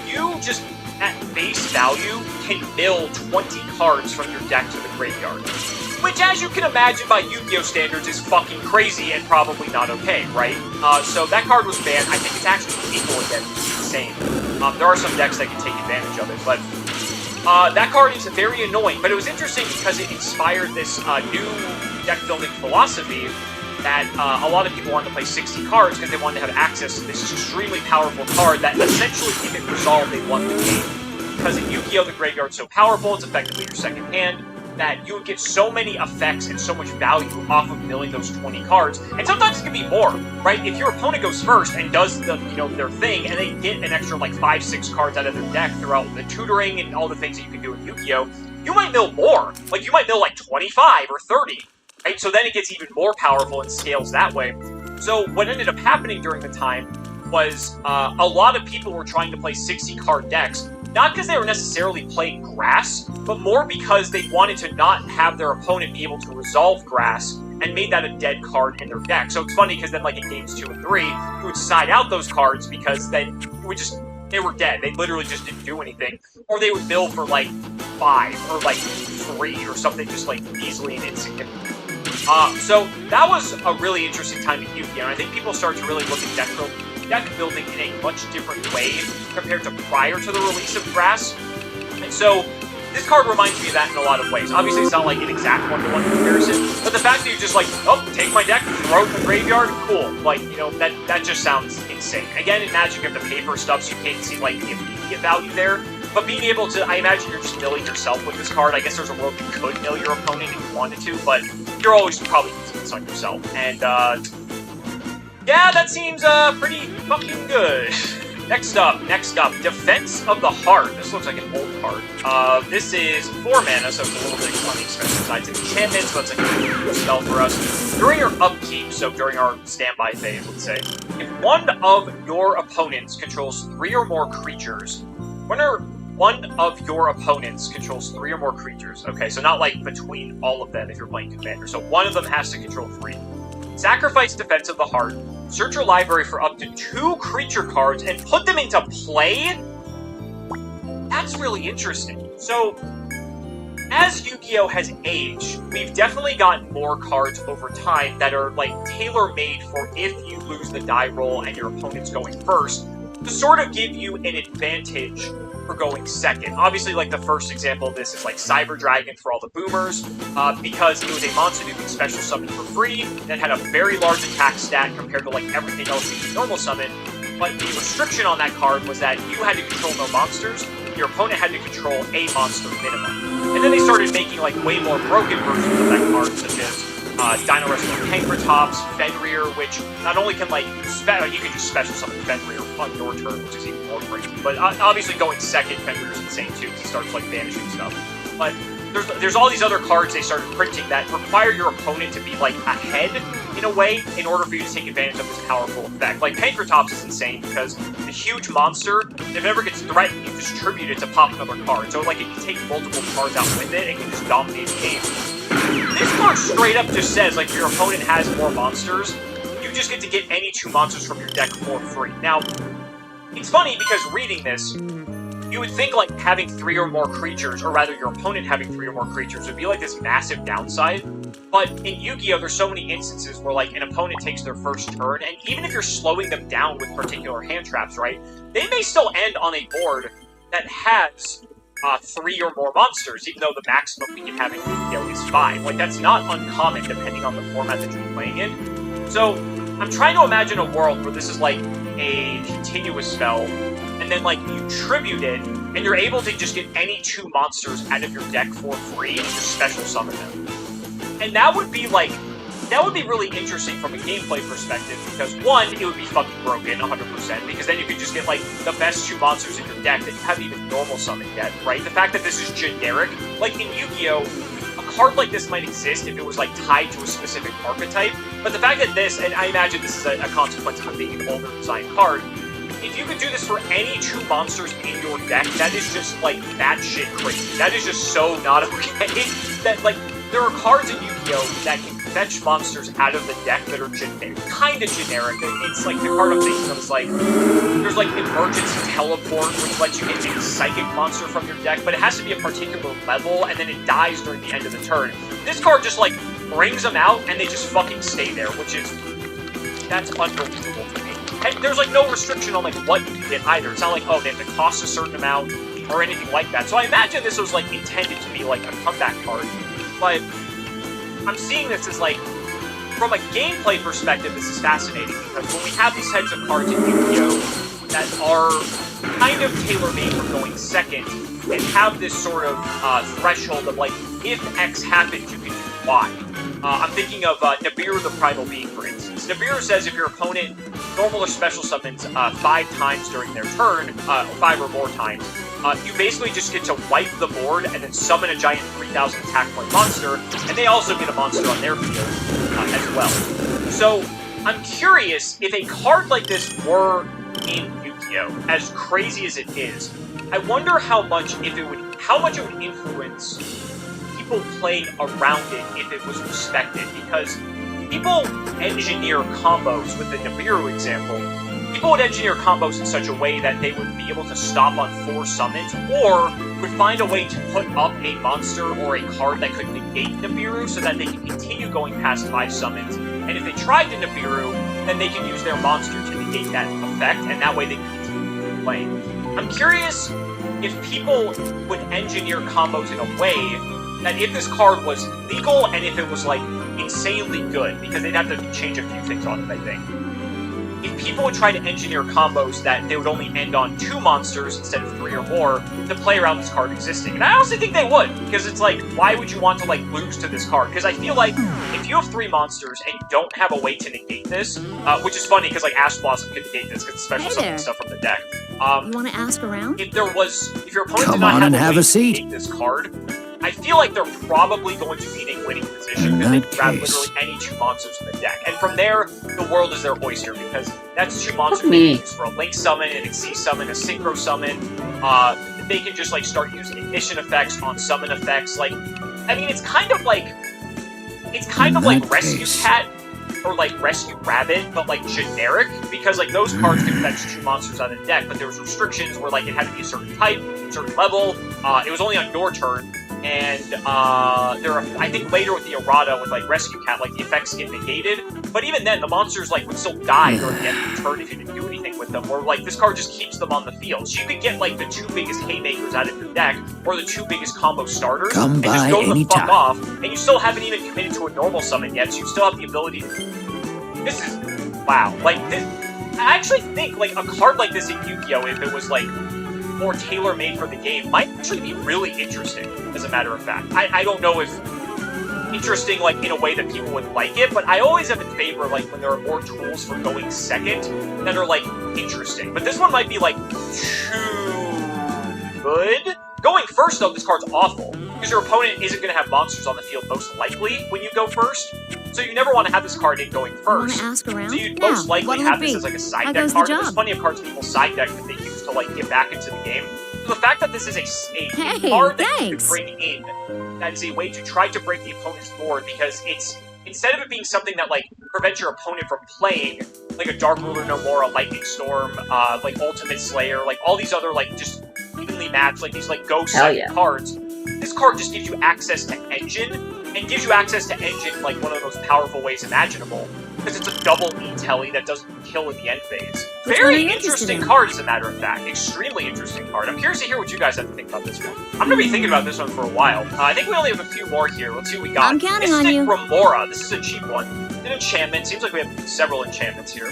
You just, at base value, can mill 20 cards from your deck to the graveyard. Which, as you can imagine by Yu-Gi-Oh! Standards, is fucking crazy and probably not okay, right? So that card was banned. I think it's actually illegal again, which is insane. There are some decks that can take advantage of it, but that card is very annoying, but it was interesting because it inspired this new deck-building philosophy that a lot of people wanted to play 60 cards because they wanted to have access to this extremely powerful card that essentially, if it resolved, they won the game. Because in Yu-Gi-Oh! The graveyard's so powerful, it's effectively your second hand, that you would get so many effects and so much value off of milling those 20 cards, and sometimes it can be more, right? If your opponent goes first and does the, their thing, and they get an extra, like, 5-6 cards out of their deck throughout the tutoring and all the things that you can do in Yu-Gi-Oh!, you might mill more. Like, you might mill, like, 25 or 30, right? So then it gets even more powerful and scales that way. So what ended up happening during the time was a lot of people were trying to play 60-card decks, not because they were necessarily playing grass, but more because they wanted to not have their opponent be able to resolve grass and made that a dead card in their deck. So it's funny because then, like, in games 2 and 3, you would side out those cards because then you would just, they were dead. They literally just didn't do anything. Or they would mill for, like, 5 or, like, 3 or something just, like, easily and insignificant. So that was a really interesting time in Yu-Gi-Oh! And I think people started to really look at deck building in a much different way compared to prior to the release of Grass. And so this card reminds me of that in a lot of ways. Obviously, it's not like an exact one-to-one comparison, but the fact that you're just like, oh, take my deck, throw it in the graveyard, cool. Like, that just sounds insane. Again, in Magic, you have the paper stuff, so you can't see, like, the immediate value there. But being able to, I imagine you're just milling yourself with this card. I guess there's a world you could mill your opponent if you wanted to, but you're always probably using this on yourself. And, yeah, that seems, pretty fucking good. Next up, Defense of the Heart. This looks like an old card. This is 4 mana, so it's a little bit on the expensive side. It's an enchantment, so it's like a good spell for us. During your upkeep, so during our standby phase, let's say, if one of your opponents controls 3 or more creatures, one of your opponents controls 3 or more creatures. Okay, so not like between all of them if you're playing Commander. So one of them has to control 3. Sacrifice Defense of the Heart. Search your library for up to 2 creature cards and put them into play? That's really interesting. So, as Yu-Gi-Oh! Has aged, we've definitely gotten more cards over time that are, like, tailor-made for if you lose the die roll and your opponent's going first, to sort of give you an advantage for going second. Obviously, like, the first example of this is, like, Cyber Dragon for all the boomers, because it was a monster you could special summon for free, that had a very large attack stat compared to, like, everything else you could normal summon, but the restriction on that card was that you had to control no monsters, your opponent had to control a monster minimum. And then they started making, like, way more broken versions of that card, such as Dino Wrestler Pankratops, Fenrir, which not only can, like, you can just special summon Fenrir on your turn, which is even more crazy. But obviously going second, Fenrir's insane too, because he starts, like, banishing stuff. But there's all these other cards they started printing that require your opponent to be, like, ahead, in a way, in order for you to take advantage of this powerful effect. Like, Pankratops is insane, because the huge monster, if it ever gets threatened, you distribute it to pop another card. So, like, it can take multiple cards out with it, and can just dominate the game. This card straight up just says, like, if your opponent has more monsters, you just get to get any 2 monsters from your deck for free. Now, it's funny because reading this, you would think, like, having 3 or more creatures, or rather your opponent having 3 or more creatures, would be, like, this massive downside. But in Yu-Gi-Oh! There's so many instances where, like, an opponent takes their first turn, and even if you're slowing them down with particular hand traps, right, they may still end on a board that has 3 or more monsters, even though the maximum we can have in Yu-Gi-Oh! Is 5. Like, that's not uncommon, depending on the format that you're playing in. So, I'm trying to imagine a world where this is, like, a continuous spell, and then, like, you tribute it, and you're able to just get any 2 monsters out of your deck for free, and just special summon them. And that would be, like, that would be really interesting from a gameplay perspective, because, 1, it would be fucking broken 100%, because then you could just get, like, the best 2 monsters in your deck that you haven't even normal summoned yet, right? The fact that this is generic, like, in Yu-Gi-Oh!, a card like this might exist if it was, like, tied to a specific archetype, but the fact that this, and I imagine this is a consequence of it being an older design card, if you could do this for any 2 monsters in your deck, that is just, like, batshit crazy. That is just so not okay. That, like, there are cards in Yu-Gi-Oh! That can fetch monsters out of the deck that are kind of generic. It's like the card I'm thinking of is like, there's like Emergency Teleport, which lets you get a psychic monster from your deck, but it has to be a particular level, and then it dies during the end of the turn. This card just like brings them out, and they just fucking stay there, which is, that's unbelievable to me. And there's like no restriction on like what you can get either. It's not like, oh, they have to cost a certain amount, you or anything like that. So I imagine this was like intended to be like a comeback card. But I'm seeing this as like, from a gameplay perspective, this is fascinating because when we have these types of cards in Yu-Gi-Oh! That are kind of tailor-made for going second and have this sort of threshold of like, if X happens, you can do Y. I'm thinking of Nibiru the Primal Being, for instance. Nibiru says if your opponent normal or special summons 5 times during their turn, 5 or more times, you basically just get to wipe the board and then summon a giant 3,000 attack point monster, and they also get a monster on their field as well. So, I'm curious, if a card like this were in Yu-Gi-Oh!, as crazy as it is, I wonder how much it would influence people playing around it if it was respected, because people engineer combos, with the Nibiru example, people would engineer combos in such a way that they would be able to stop on 4 summons, or would find a way to put up a monster or a card that could negate Nibiru so that they can continue going past 5 summons. And if they tried to Nibiru, then they can use their monster to negate that effect, and that way they can continue playing. I'm curious if people would engineer combos in a way that if this card was legal and if it was, like, insanely good, because they'd have to change a few things on it, I think. If people would try to engineer combos that they would only end on 2 monsters instead of 3 or more to play around this card existing. And I honestly think they would, because it's like, why would you want to, like, lose to this card? Because I feel like, if you have 3 monsters and you don't have a way to negate this, which is funny, because, like, Ash Blossom could negate this, because it's special summon stuff from the deck. You want to ask around? If your opponent Come did not on have and a have way a to seat. negate this card, I feel like they're probably going to be in a winning position because they can grab literally any 2 monsters in the deck. And from there, the world is their oyster, because that's 2 monsters they can use for a Link summon, an Xyz summon, a Synchro summon. They can just, like, start using ignition effects on summon effects. Like, I mean, it's kind of like Rescue Cat or, like, Rescue Rabbit, but, like, generic, because, like, those cards can fetch 2 monsters on the deck, but there was restrictions where, like, it had to be a certain type, a certain level, it was only on your turn, and I think later with the errata with, like, Rescue Cat, like, the effects get negated, but even then, the monsters, like, would still die during the end of the turn if you didn't do anything with them, or, like, this card just keeps them on the field. So you could get, like, the 2 biggest haymakers out of your deck, or the 2 biggest combo starters, and just go the fuck off, and you still haven't even committed to a normal summon yet, so you still have the ability to... This is... wow. Like, this... I actually think, like, a card like this in Yu-Gi-Oh!, if it was, like, more tailor-made for the game, might actually be really interesting, as a matter of fact. I don't know if interesting, like, in a way that people would like it, but I always have in favor, like, when there are more tools for going second that are, like, interesting. But this one might be, like, too good? Going first, though, this card's awful, because your opponent isn't going to have monsters on the field most likely when you go first. So you never want to have this card in going first. Ask around? So you'd most likely have this as, like, a side deck card. There's plenty of cards people side deck that they use to, like, get back into the game. So the fact that this is a card that you can bring in, that is a way to try to break the opponent's board, because it's, instead of it being something that, like, prevents your opponent from playing, like a Dark Ruler No More, a Lightning Storm, like Ultimate Slayer, like all these other, like, just evenly matched, like these, like, go set cards, this card just gives you access to Engine, and gives you access to Engine, like, one of the most powerful ways imaginable, because it's a double E-Telly that doesn't kill in the end phase. Very interesting card, as a matter of fact. Extremely interesting card. I'm curious to hear what you guys have to think about this one. I'm gonna be thinking about this one for a while. I think we only have a few more here. Let's see what we got. I'm counting on you. Remora. This is a cheap one. An enchantment. Seems like we have several enchantments here.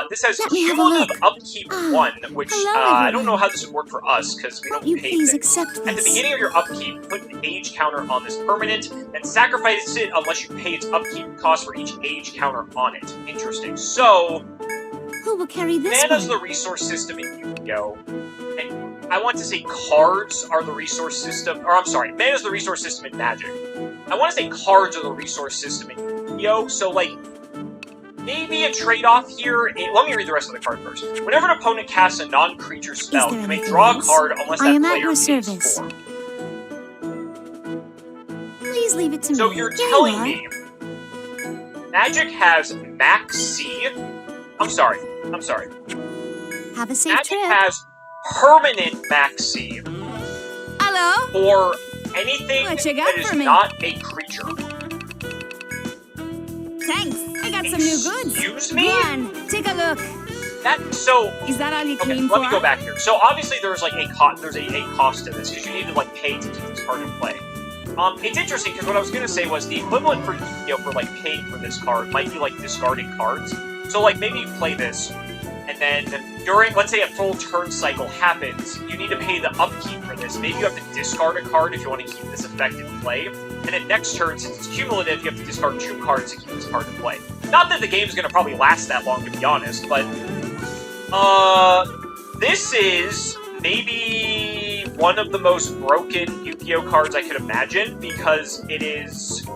This has cumulative upkeep 1, which I don't know how this would work for us, because we don't pay things. At the beginning of your upkeep, put an age counter on this permanent, then sacrifice it unless you pay its upkeep cost for each age counter on it. Interesting. So, who will carry this Mana's the resource system in Yu-Gi-Oh! And I want to say cards are the resource system, or I'm sorry, Mana's the resource system in Magic. I want to say cards are the resource system in Yu-Gi-Oh! So, like, maybe a trade-off here. Let me read the rest of the card first. Whenever an opponent casts a non-creature spell, you may draw a card unless that player pays 4. Please leave it to me. So you're telling me Magic has Max C. I'm sorry. Have a safe Magic trip. has permanent Max C. Hello? For anything What you got that is for me? not a creature. Thanks. I got some new goods. Excuse me? Go on, take a look. Is that all you Okay, came let for? me go back here. So obviously there's like a cost to this because you need to like pay to keep this card in play. It's interesting because what I was gonna say was the equivalent for Yu-Gi-Oh for like paying for this card might be like discarding cards. So like maybe you play this, and then during, let's say a full turn cycle happens, you need to pay the upkeep for this. Maybe you have to discard a card if you want to keep this effect in play. And then next turn, since it's cumulative, you have to discard 2 cards to keep this card in play. Not that the game's gonna probably last that long, to be honest, but this is maybe one of the most broken Yu-Gi-Oh cards I could imagine, because it is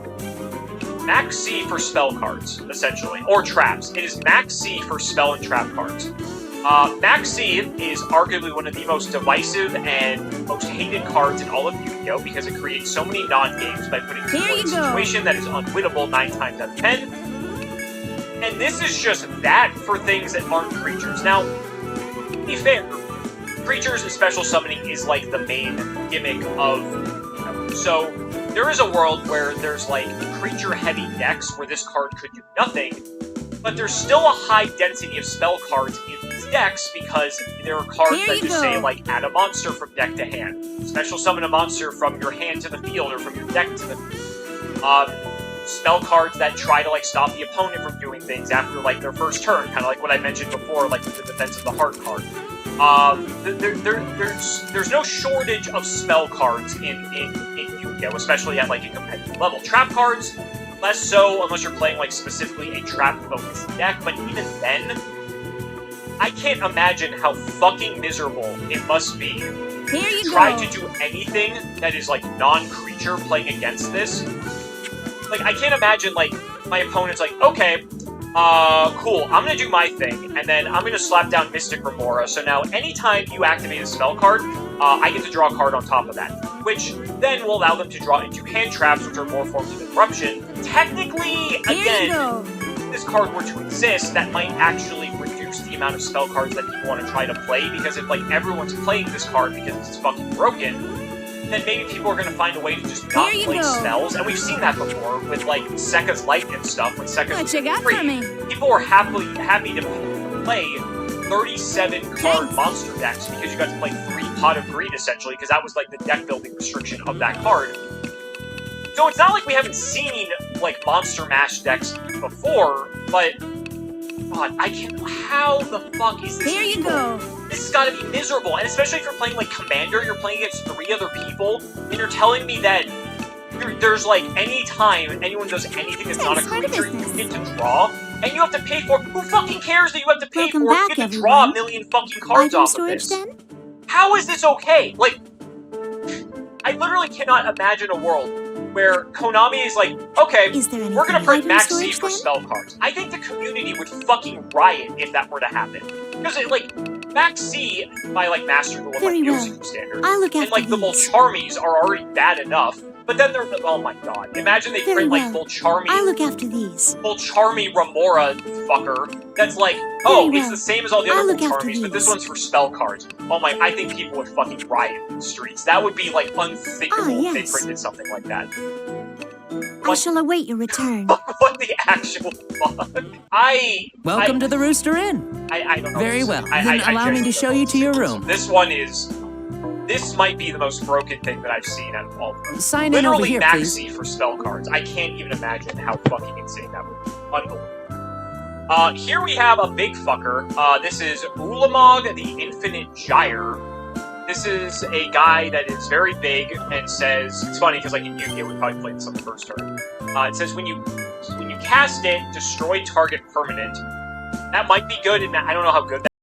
Max C for spell cards, essentially. Or traps. It is Max C for spell and trap cards. Max C is arguably one of the most divisive and most hated cards in all of Yu-Gi-Oh! Because it creates so many non-games by putting people in a situation that is unwinnable 9 times out of 10. And this is just that for things that aren't creatures. Now, to be fair, creatures and special summoning is like the main gimmick of Yu-Gi-Oh! So, there is a world where there's like creature-heavy decks where this card could do nothing, but there's still a high density of spell cards in these decks because there are cards that just say, like, add a monster from deck to hand, special summon a monster from your hand to the field or from your deck to the field. Spell cards that try to, like, stop the opponent from doing things after, like, their first turn, kind of like what I mentioned before, like, with the Defense of the Heart card. There's no shortage of spell cards in Yu-Gi-Oh!, especially at, like, a competitive level. Trap cards, less so, unless you're playing, like, specifically a trap-focused deck, but even then, I can't imagine how fucking miserable it must be to try to do anything that is, like, non-creature playing against this. Like, I can't imagine, like, my opponent's like, okay, cool, I'm gonna do my thing, and then I'm gonna slap down Mystic Remora, so now anytime you activate a spell card, I get to draw a card on top of that, which then will allow them to draw into hand traps, which are more forms of interruption. Technically, again, if this card were to exist, that might actually reduce the amount of spell cards that people want to try to play, because if, like, everyone's playing this card because it's fucking broken, then maybe people are going to find a way to just not play spells, and we've seen that before with, like, Sekka's Light and stuff. When Sekka's was free, people were happy to play 37-card monster decks because you got to play 3 Pot of Greed, essentially, because that was, like, the deck-building restriction of that card. So it's not like we haven't seen, like, monster mash decks before, but God, I can't. How the fuck is this? There you go. This has got to be miserable, and especially if you're playing like Commander, you're playing against 3 other people, and you're telling me that there's like any time anyone does anything that's not a creature, you get to draw, and you have to pay for. Who fucking cares that you have to pay for it? You get to draw a million fucking cards off of this. How is this okay? Like, I literally cannot imagine a world where Konami is like, okay, we're gonna print Max C for spell cards. I think the community would fucking riot if that were to happen. Because, like, Max C, by, like, Master Duel, like, Yosuke standards, and, like, the Volcharmies are already bad enough, but then they're, oh my god, imagine they print, like, Volcharmy, Volcharmy Remora fucker, that's like, oh, it's the same as all the other Volcharmies, but this one's for spell cards. Oh my, I think people would fucking riot in the streets. That would be, like, unthinkable if they printed something like that. I shall await your return. What the actual fuck? Welcome to the Rooster Inn. I don't know. Very well. Then allow me to show you to your room. This one is... This might be the most broken thing that I've seen out of all of them. Sign in over here, Literally please. maxi for spell cards. I can't even imagine how fucking insane that would be. Unbelievable. Here we have a big fucker. This is Ulamog the Infinite Gyre. This is a guy that is very big and says, it's funny because like in Yu-Gi-Oh! We probably played this on the first turn. It says when you cast it, destroy target permanent. That might be good, and I don't know how good that